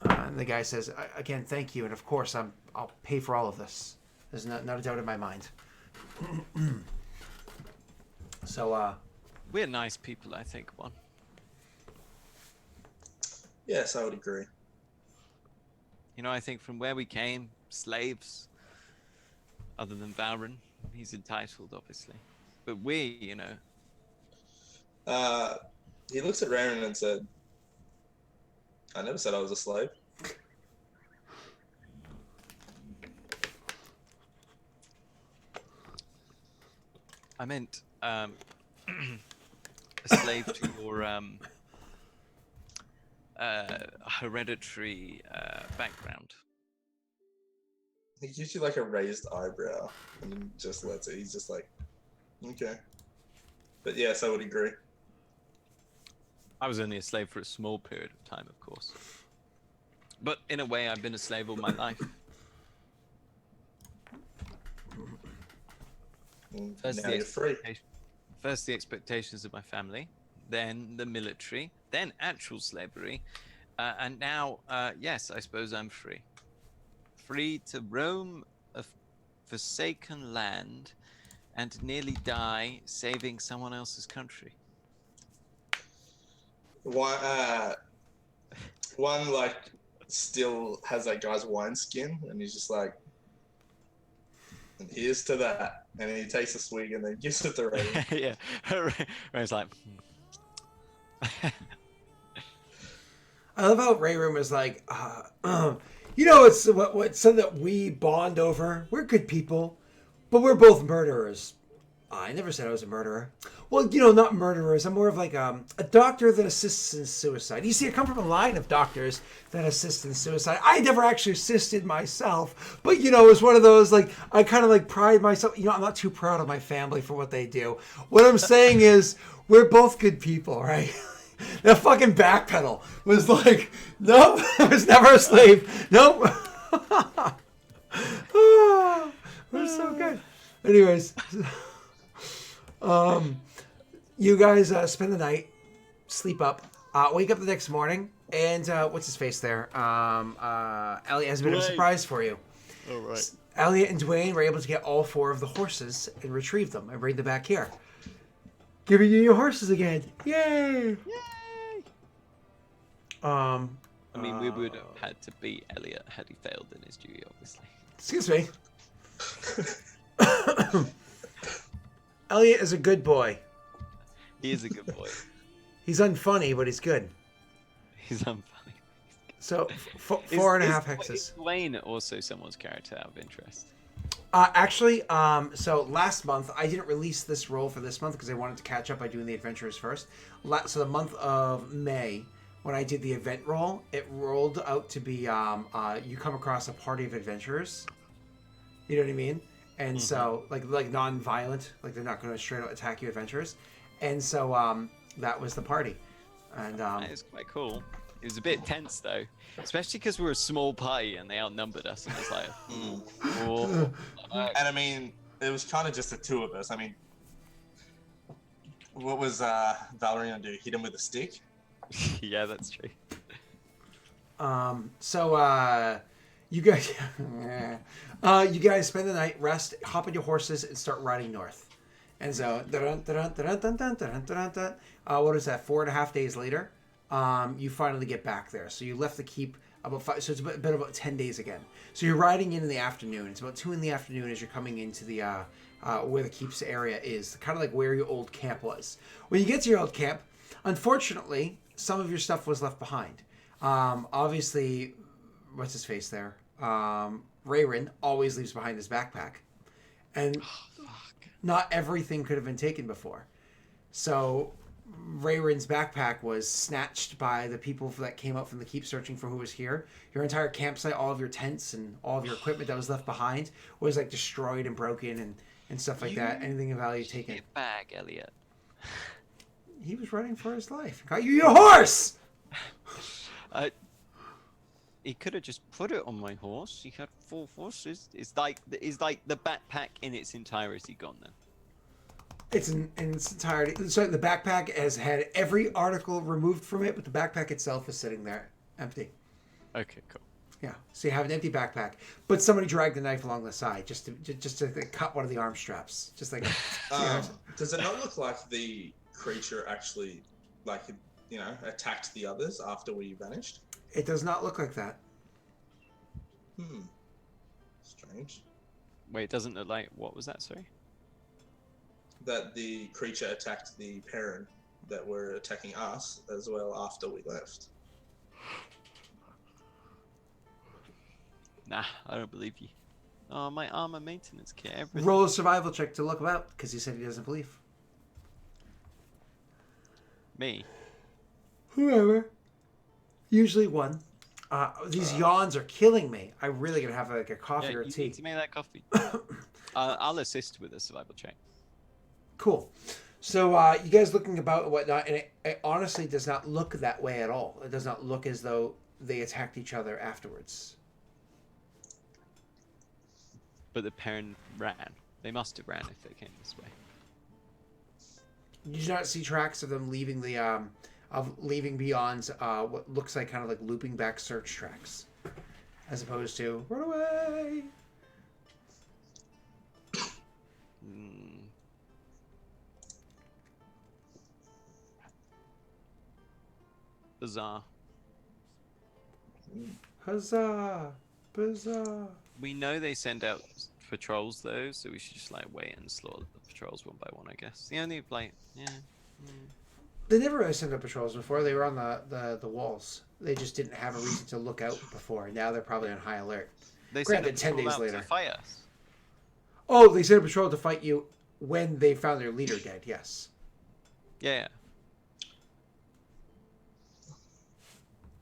And the guy says, "Again, thank you, and of course I'll pay for all of this. There's not a doubt in my mind." So, We're nice people, I think, One. Yes, I would agree. You know, I think from where we came, slaves, other than Valrin, he's entitled, obviously. But we, you know, He looks at Raren and said, I never said I was a slave. I meant a slave to your hereditary background. He gives you like a raised eyebrow and then just lets it. He's just like, okay. But yes, I would agree. I was only a slave for a small period of time, of course. But in a way, I've been a slave all my life. And First, now you're free. First the expectations of my family, then the military, then actual slavery, and now, yes, I suppose I'm free. Free to roam a forsaken land and nearly die saving someone else's country. One like still has that guy's wineskin, and he's just like, and here's to that. And he takes a swig and then gives it to Ray. Yeah, Ray's like, I love how Ray Room is like, you know, it's what something that we bond over. We're good people, but we're both murderers. I never said I was a murderer. Well, you know, not murderers. I'm more of like a doctor that assists in suicide. You see, I come from a line of doctors that assist in suicide. I never actually assisted myself, but, you know, it's one of those, like, I kind of, like, pride myself. You know, I'm not too proud of my family for what they do. What I'm saying is, we're both good people, right? That fucking backpedal was like, nope, I was never a slave. Nope. Oh, it was so good. Anyways, you guys spend the night, sleep up, wake up the next morning, and what's his face there? Elliot has a bit of a surprise for you. all right. Elliot and Dwayne were able to get all 4 of the horses and retrieve them and bring them back here. Giving you your horses again. Yay! Yay! I I mean, we would have had to beat Elliot had he failed in his duty, obviously. Excuse me. Elliot is a good boy. He is a good boy. He's unfunny, but he's good. He's unfunny. So, 4.5 hexes. Is Dwayne also someone's character out of interest? Actually, so last month, I didn't release this roll for this month because I wanted to catch up by doing the adventures first. So the month of May, when I did the event roll, it rolled out to be, you come across a party of adventurers. You know what I mean? And so, like non-violent, like they're not going to straight out attack you adventurers. And so, that was the party. And That is quite cool. It was a bit tense though, especially because we were a small party and they outnumbered us. And it's like, oh, And I mean, it was kind of just the 2 of us. I mean, what was Valerie gonna do? Hit him with a stick? yeah, that's true. So, you guys, you guys spend the night, rest, hop on your horses, and start riding north. And so, what is that? 4.5 days later, you finally get back there. So you left the keep about 5. So it's been about 10 days again. So you're riding in the afternoon. It's about 2 in the afternoon as you're coming into the where the keep's area is, kind of like where your old camp was. When you get to your old camp, unfortunately, some of your stuff was left behind. Obviously, what's his face there? Rayrin always leaves behind his backpack, and not everything could have been taken before. So Rayrin's backpack was snatched by the people that came up from the keep searching for who was here. Your entire campsite, all of your tents and all of your equipment that was left behind was like destroyed and broken and stuff like that. Anything of value taken. Get back, Elliot. He was running for his life. Got you your horse! He could have just put it on my horse. He had 4 horses. Is like the backpack in its entirety gone then? It's in its entirety. So the backpack has had every article removed from it, but the backpack itself is sitting there empty. Okay, cool. Yeah. So you have an empty backpack, but somebody dragged the knife along the side just to like, cut one of the arm straps, just like. Does it not look like the creature actually, like, attacked the others after we vanished? It does not look like that. Strange. Wait, it doesn't look like. What was that? Sorry. That the creature attacked the parent that were attacking us as well after we left. Nah, I don't believe you. Oh, my armor maintenance kit. Everything. Roll a survival check to look about because he said he doesn't believe. Me. Whoever. Usually one. These yawns are killing me. I'm really gonna have like a coffee or a you tea. need to make that coffee. I'll assist with a survival check. Cool. So you guys looking about and whatnot, and it honestly does not look that way at all. It does not look as though they attacked each other afterwards. But the parent ran. They must have ran if they came this way. You do not see tracks of them leaving leaving beyond what looks like kind of like looping back search tracks, as opposed to run away. Bizarre. Huzzah! Bizarre! We know they send out patrols though, so we should just like wait and slaughter the patrols one by one, I guess. The only like, They never really sent up patrols before. They were on the walls. They just didn't have a reason to look out before. Now they're probably on high alert. They Granted, sent 10 days out later. to fight us. Oh, they sent a patrol to fight you when they found their leader dead. Yes. Yeah.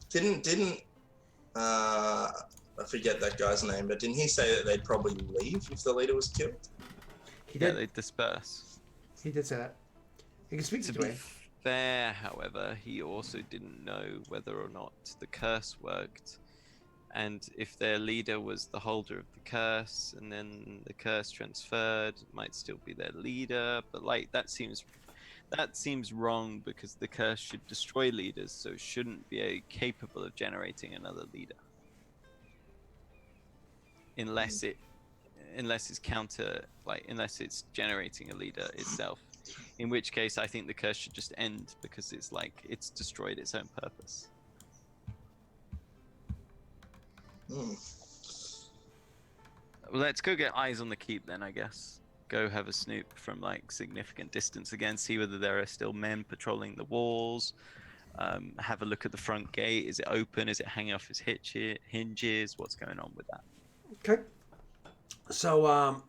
Didn't I forget that guy's name, but didn't he say that they'd probably leave if the leader was killed? He did. Yeah, they disperse. He did say that. You can speak to To be Dwayne. fair, however, he also didn't know whether or not the curse worked, and if their leader was the holder of the curse, and then the curse transferred, it might still be their leader. But like that seems wrong because the curse should destroy leaders, so it shouldn't be capable of generating another leader, unless it's generating a leader itself. In which case, I think the curse should just end because it's destroyed its own purpose. Let's go get eyes on the keep then, I guess. Go have a snoop from like significant distance again, see whether there are still men patrolling the walls. Have a look at the front gate. Is it open? Is it hanging off its hinges? What's going on with that? Okay. So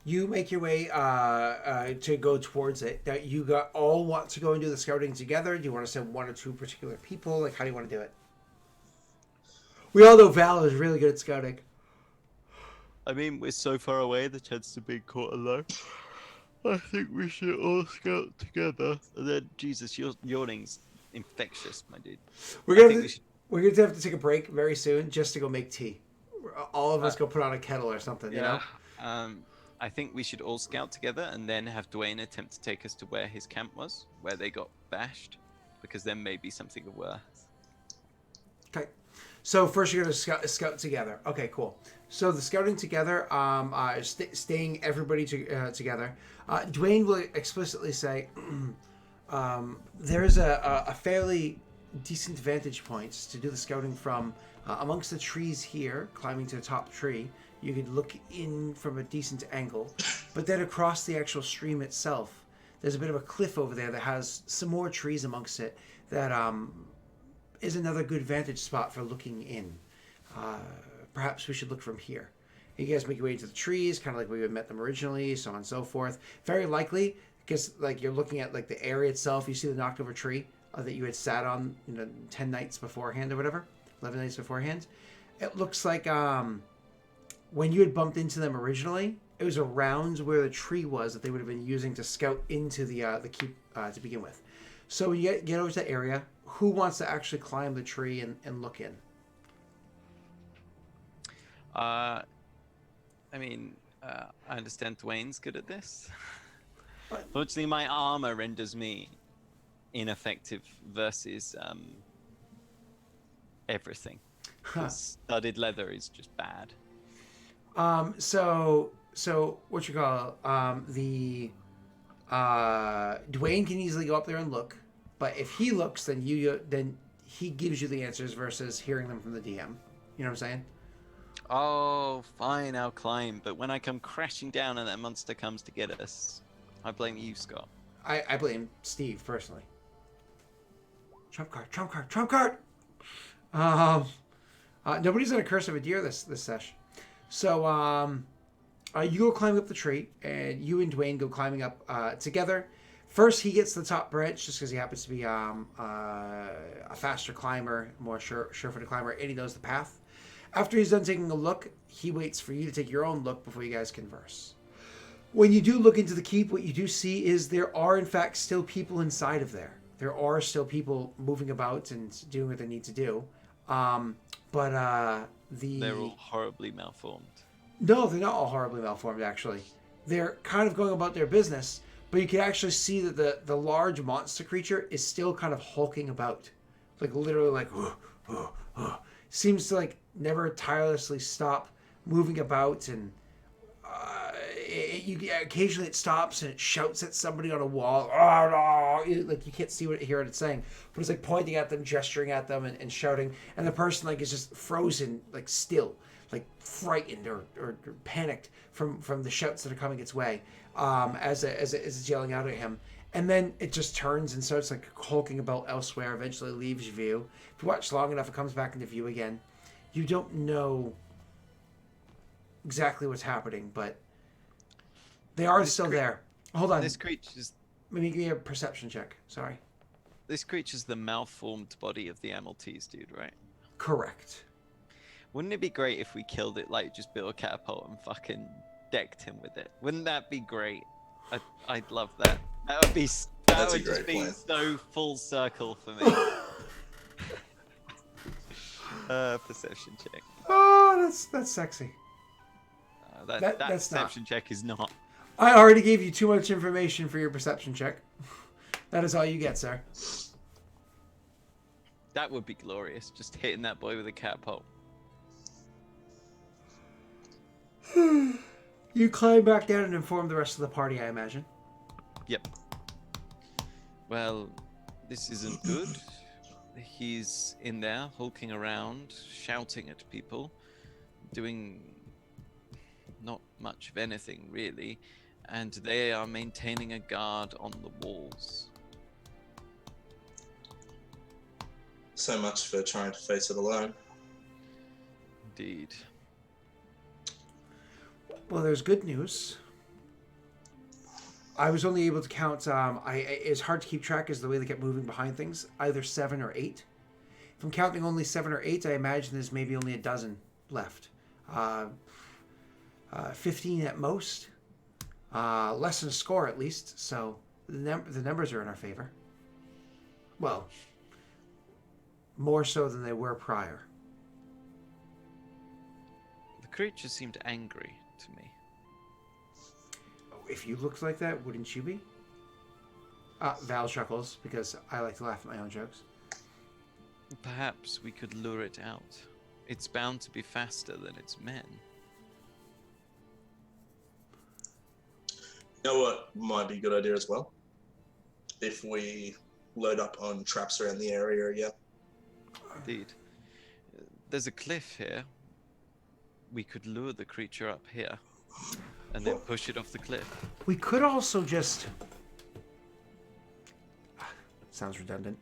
you make your way to go towards it. Now, you all want to go and do the scouting together? Do you want to send one or two particular people? Like, how do you want to do it? We all know Val is really good at scouting. I mean, we're so far away, the chance of being caught alone. I think we should all scout together. And then, Jesus, your yawning's infectious, my dude. We're gonna have to take a break very soon just to go make tea. All of us go put on a kettle or something, you know? I think we should all scout together and then have Dwayne attempt to take us to where his camp was, where they got bashed, because there may be something of worth. Okay. So first you're going to scout together. Okay, cool. So the scouting together, staying everybody together. Dwayne will explicitly say there is a fairly decent vantage point to do the scouting from amongst the trees here, climbing to the top tree. You could look in from a decent angle, but then across the actual stream itself, there's a bit of a cliff over there that has some more trees amongst it that is another good vantage spot for looking in. Perhaps we should look from here. You guys make your way into the trees, kind of like we had met them originally, so on and so forth. Very likely, because like you're looking at like the area itself, you see the knocked over tree that you had sat on 10 nights beforehand or whatever, 11 nights beforehand. It looks like when you had bumped into them originally, it was around where the tree was that they would have been using to scout into the keep to begin with. So when you get over to the area, who wants to actually climb the tree and look in? I understand Dwayne's good at this. Fortunately, my armor renders me ineffective versus everything. 'Cause studded leather is just bad. So what you call the Dwayne can easily go up there and look, but if he looks, then he gives you the answers versus hearing them from the DM. You know what I'm saying? Oh, fine, I'll climb. But when I come crashing down and that monster comes to get us, I blame you, Scott. I blame Steve personally. Trump card, Trump card, Trump card. Nobody's gonna curse of Idir this session. So you go climbing up the tree, and you and Dwayne go climbing up together. First, he gets to the top branch just because he happens to be a faster climber, more sure-footed climber, and he knows the path. After he's done taking a look, he waits for you to take your own look before you guys converse. When you do look into the keep, what you do see is there are, in fact, still people inside of there. There are still people moving about and doing what they need to do. They're all horribly malformed. No, they're not all horribly malformed, actually. They're kind of going about their business, but you can actually see that the large monster creature is still kind of hulking about. Like, literally, like, seems to, like, never tirelessly stop moving about, and occasionally it stops and it shouts at somebody on a wall. Like, you can't hear what it's saying, but it's like pointing at them, gesturing at them, and shouting, and the person like is just frozen, like still, like frightened or panicked from the shouts that are coming its way, as it's yelling out at him. And then it just turns and starts like hulking about elsewhere, eventually leaves view. If you watch long enough, it comes back into view again. You don't know exactly what's happening, but they are still there. Hold on. This creature's... Let me give you a perception check. Sorry. This creature's the malformed body of the MLTs, dude, right? Correct. Wouldn't it be great if we killed it, like, just built a catapult and fucking decked him with it? Wouldn't that be great? I'd love that. That would be... That would just be so full circle for me. Perception check. Oh, that's sexy. That that's perception check is not. I already gave you too much information for your perception check. That is all you get, sir. That would be glorious, just hitting that boy with a catapult. You climb back down and inform the rest of the party, I imagine. Yep. Well, this isn't good. He's in there, hulking around, shouting at people, doing not much of anything, really, and they are maintaining a guard on the walls. So much for trying to face it alone. Indeed. Well, there's good news. I was only able to count, it's hard to keep track as the way they kept moving behind things, either 7 or 8. If I'm counting only 7 or 8, I imagine there's maybe only a dozen left. 15 at most. Less than a score at least, so the numbers are in our favor. Well, more so than they were prior. The creature seemed angry to me. If you looked like that, wouldn't you be? Val chuckles, because I like to laugh at my own jokes. Perhaps we could lure it out. It's bound to be faster than its men. You know what might be a good idea as well? If we load up on traps around the area, yeah. Indeed. There's a cliff here. We could lure the creature up here and then push it off the cliff. We could also just... Sounds redundant.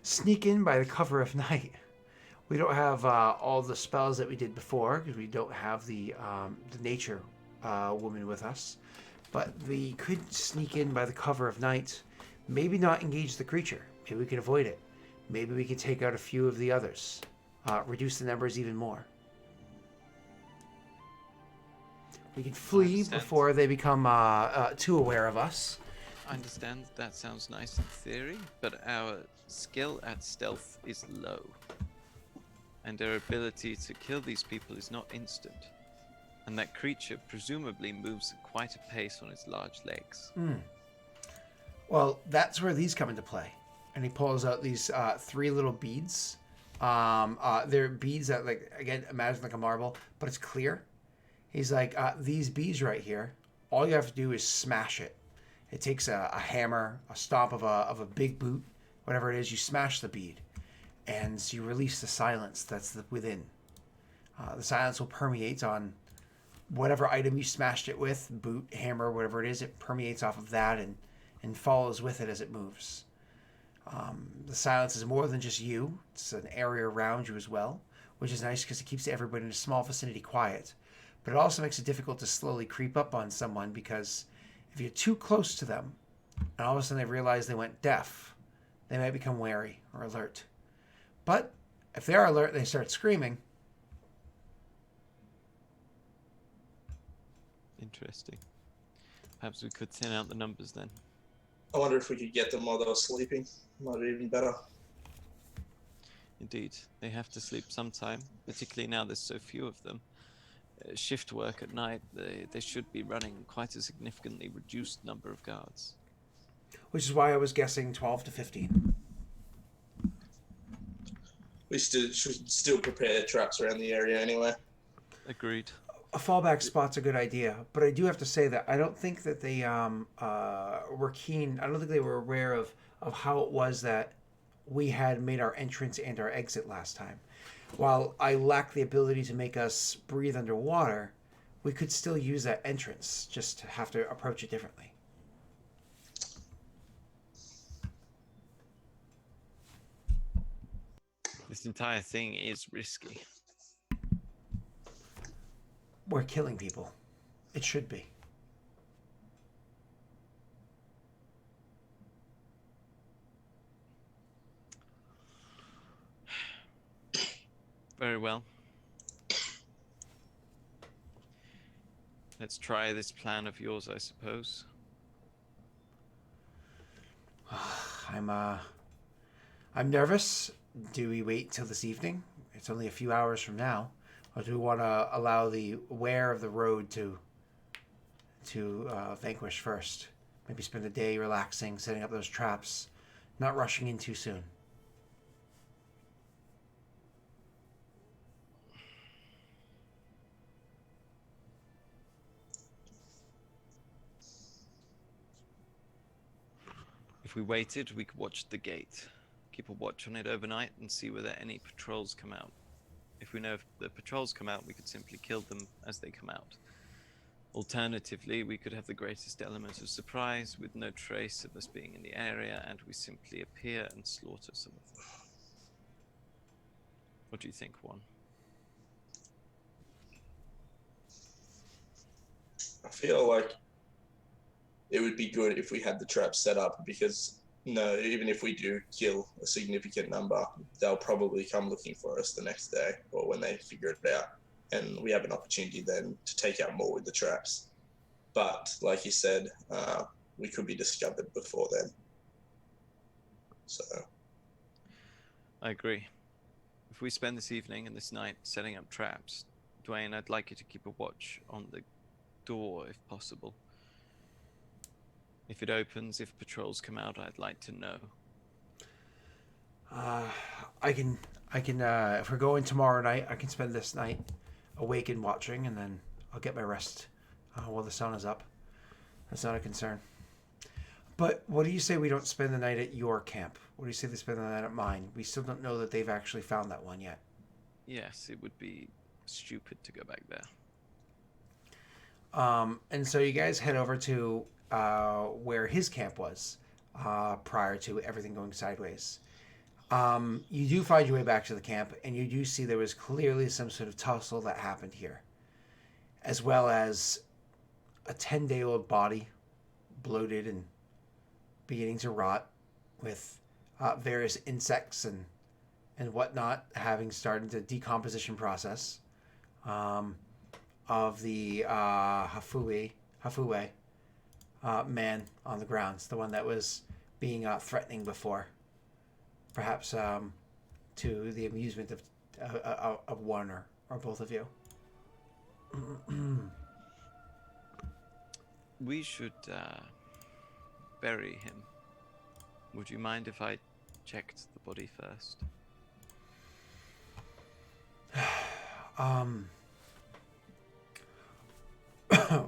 Sneak in by the cover of night. We don't have all the spells that we did before because we don't have the nature woman with us. But we could sneak in by the cover of night. Maybe not engage the creature. Maybe we could avoid it. Maybe we could take out a few of the others. Reduce the numbers even more. We can flee before they become too aware of us. I understand that sounds nice in theory, but our skill at stealth is low. And our ability to kill these people is not instant. And that creature presumably moves at quite a pace on its large legs. Well, that's where these come into play. And he pulls out these 3 little beads. They're beads that, like, again, imagine like a marble, but it's clear. He's like, these beads right here, all you have to do is smash it. It takes a hammer, a stomp of a big boot, whatever it is, you smash the bead, and you release the silence that's within. The silence will permeate on whatever item you smashed it with, boot, hammer, whatever it is, it permeates off of that and follows with it as it moves. The silence is more than just you. It's an area around you as well, which is nice because it keeps everybody in a small vicinity quiet. But it also makes it difficult to slowly creep up on someone because if you're too close to them and all of a sudden they realize they went deaf, they might become wary or alert. But if they are alert and they start screaming... Interesting. Perhaps we could thin out the numbers then. I wonder if we could get them while they were sleeping. Might be even better. Indeed, they have to sleep sometime, particularly now there's so few of them. Shift work at night, they should be running quite a significantly reduced number of guards. Which is why I was guessing 12 to 15. We should still prepare traps around the area anyway. Agreed. A fallback spot's a good idea, but I do have to say that I don't think that they were keen. I don't think they were aware of how it was that we had made our entrance and our exit last time. While I lack the ability to make us breathe underwater, we could still use that entrance, just to have to approach it differently. This entire thing is risky. We're killing people. It should be. Very well. Let's try this plan of yours, I suppose. I'm nervous. Do we wait till this evening? It's only a few hours from now. Or do we want to allow the wear of the road to vanquish first? Maybe spend a day relaxing, setting up those traps, not rushing in too soon. If we waited, we could watch the gate. Keep a watch on it overnight and see whether any patrols come out. If we know if the patrols come out, we could simply kill them as they come out. Alternatively, we could have the greatest element of surprise with no trace of us being in the area, and we simply appear and slaughter some of them. What do you think, Juan? I feel like it would be good if we had the trap set up because, no, even if we do kill a significant number, they'll probably come looking for us the next day or when they figure it out. And we have an opportunity then to take out more with the traps. But like you said, we could be discovered before then. So I agree. If we spend this evening and this night setting up traps, Dwayne, I'd like you to keep a watch on the door if possible. If it opens, if patrols come out, I'd like to know. I can. If we're going tomorrow night, I can spend this night awake and watching, and then I'll get my rest while the sun is up. That's not a concern. But what do you say we don't spend the night at your camp? What do you say they spend the night at mine? We still don't know that they've actually found that one yet. Yes, it would be stupid to go back there. And so you guys head over to where his camp was prior to everything going sideways. You do find your way back to the camp, and you do see there was clearly some sort of tussle that happened here, as well as a 10-day-old body, bloated and beginning to rot, with various insects and whatnot having started the decomposition process of the Hafue man on the grounds, the one that was being threatening before. Perhaps to the amusement of one or both of you. We should bury him. Would you mind if I checked the body first?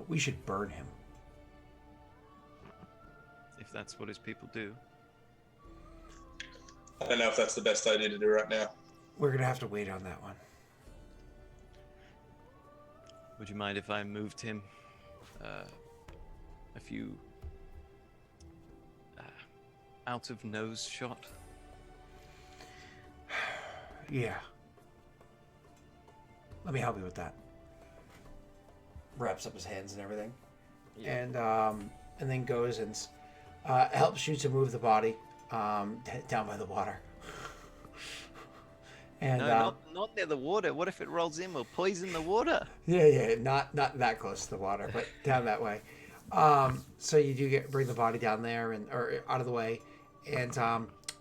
We should burn him. If that's what his people do. I don't know if that's the best idea to do right now. We're gonna have to wait on that one. Would you mind if I moved him a few out of nose shot? Yeah. Let me help you with that. Wraps up his hands and everything, Yeah. and then goes and helps you to move the body down by the water. And No, not near the water. What if it rolls in? We'll poison the water. yeah, not that close to the water, but down that way. So you do bring the body down there or out of the way, and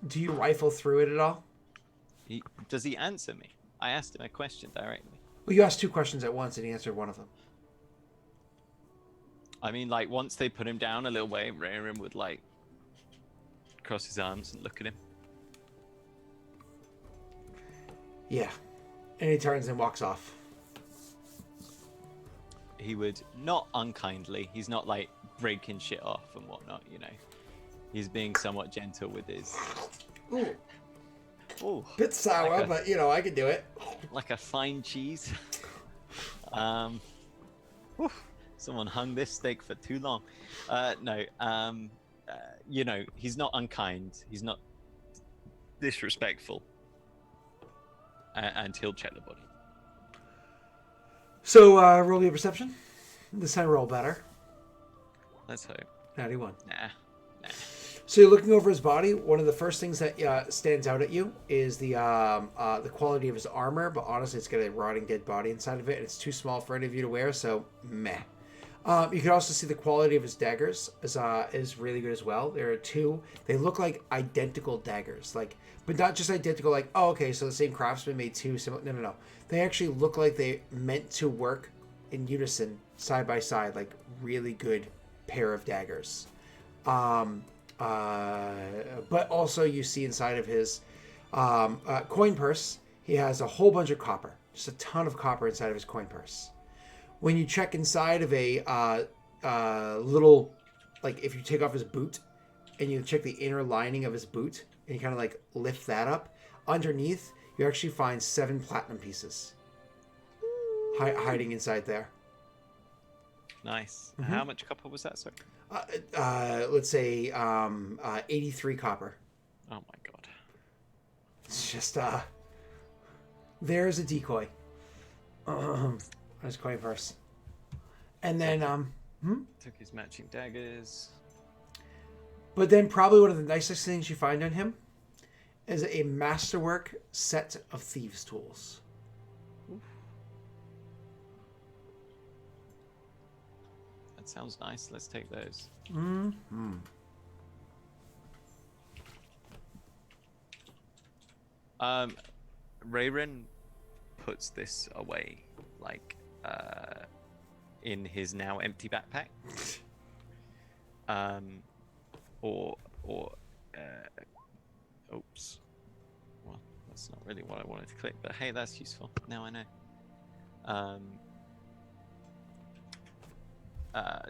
do you rifle through it at all? Does he answer me? I asked him a question directly. Well, you asked two questions at once, and he answered one of them. I mean, like, once they put him down a little way, Aurorum would, like, cross his arms and look at him. Yeah. And he turns and walks off. He would, not unkindly, he's not, like, breaking shit off and whatnot, you know. He's being somewhat gentle with his... Ooh. Ooh. Bit sour, Like but, you know, I can do it. Like a fine cheese. Whew, someone hung this steak for too long. You know, he's not unkind. He's not disrespectful. And he'll check the body. So, roll your perception. This time roll better. Let's hope. 91. Nah. So you're looking over his body. One of the first things that stands out at you is the quality of his armor, but honestly, it's got a rotting dead body inside of it, and it's too small for any of you to wear, so meh. You can also see the quality of his daggers is really good as well. There are two. They look like identical daggers, but not just identical, like, oh, okay, so the same craftsman made two similar. No. They actually look like they meant to work in unison, side by side, like really good pair of daggers. But also you see inside of his coin purse, he has a whole bunch of copper, just a ton of copper inside of his coin purse. When you check inside of a little, like if you take off his boot and you check the inner lining of his boot and you kind of like lift that up, underneath you actually find 7 platinum pieces hiding inside there. Nice. Mm-hmm. How much copper was that, sir? Let's say 83 copper. Oh my god. It's just there's a decoy on his coin purse, and then Took his matching daggers. but then probably one of the nicest things you find on him is a masterwork set of thieves' tools. That sounds nice. Let's take those. Mm-hmm. Rayron puts this away, like, in his now empty backpack. Oops. Well, that's not really what I wanted to click, but hey, that's useful. Now I know.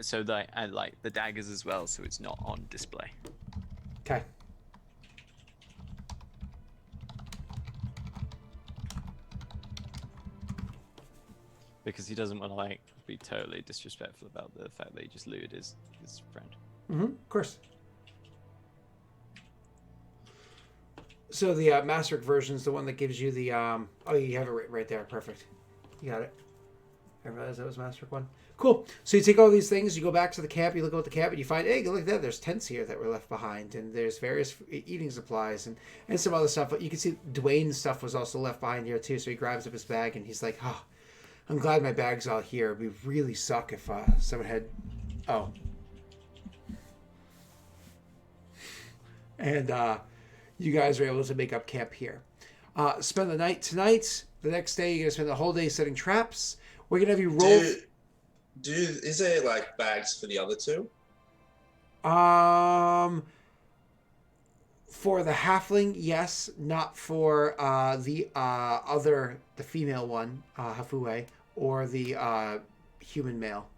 So I like the daggers as well, so it's not on display. Okay. Because he doesn't want to like be totally disrespectful about the fact that he just looted his friend. Mm-hmm. Of course. So the masterwork version is the one that gives you the oh, you have it right there. Perfect. You got it. I realized that was masterwork one. Cool. So you take all these things, you go back to the camp, you look at the camp, and you find, hey, look at that. There's tents here that were left behind, and there's various eating supplies and some other stuff. But you can see Dwayne's stuff was also left behind here too. So he grabs up his bag and he's like, oh, I'm glad my bag's all here. It'd be really suck if someone had... Oh. And you guys are able to make up camp here. Spend the night tonight. The next day, you're going to spend the whole day setting traps. We're going to have you roll... Is there like bags for the other two? For the halfling, yes. Not for the female one, Hafue, or the human male.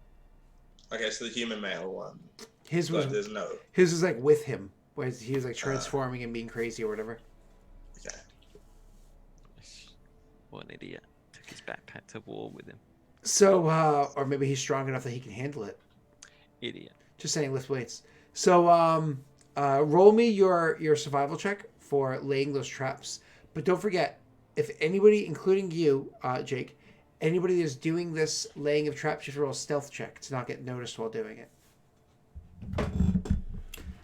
Okay, so the human male one. His was There's no. his was like with him, where he was like transforming and being crazy or whatever. Okay. What an idiot. Took his backpack to war with him. So, or maybe he's strong enough that he can handle it. Idiot. Just saying, lift weights. So, roll me your survival check for laying those traps. But don't forget, if anybody, including you, Jake, anybody that's doing this laying of traps, you have to roll a stealth check to not get noticed while doing it.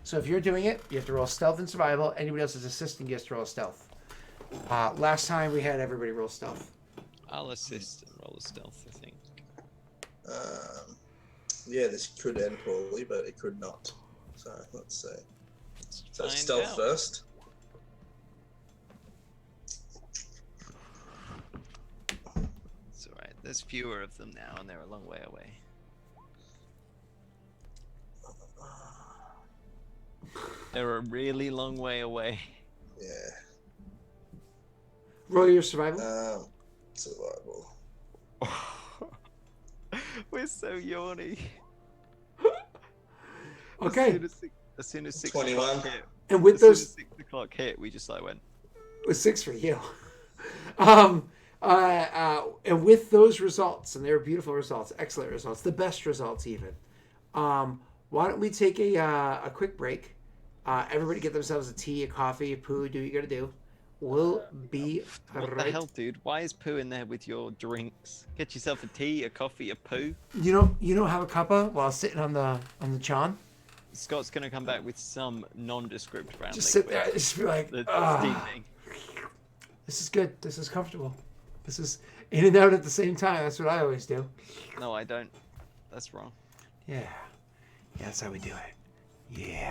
So if you're doing it, you have to roll stealth and survival. Anybody else is assisting, you have to roll stealth. Last time we had everybody roll stealth. I'll assist and roll a stealth, I think. Yeah, this could end poorly, but it could not. So let's see. So Find stealth out. first. It's alright. There's fewer of them now, and they're a long way away. They're a really long way away. Yeah. Roll your survival. Survival. We're so yawny. Okay. As soon as 6 21. o'clock hit, And with as soon those, as 6 o'clock hit, we just like went. it was 6 for you. And with those results, and they were beautiful results, excellent results, the best results even. Why don't we take a quick break? Everybody get themselves a tea, a coffee, a poo, do what you gotta do. We'll be What the hell, dude? Why is poo in there with your drinks? Get yourself a tea, a coffee, a poo. You don't have a cuppa while sitting on the Chan? Scott's gonna come back with some nondescript brown Just sit liquid there, just be like, that's steaming. this is good. This is comfortable. This is in and out at the same time. That's what I always do. No, I don't. That's wrong. Yeah, that's how we do it. Yeah.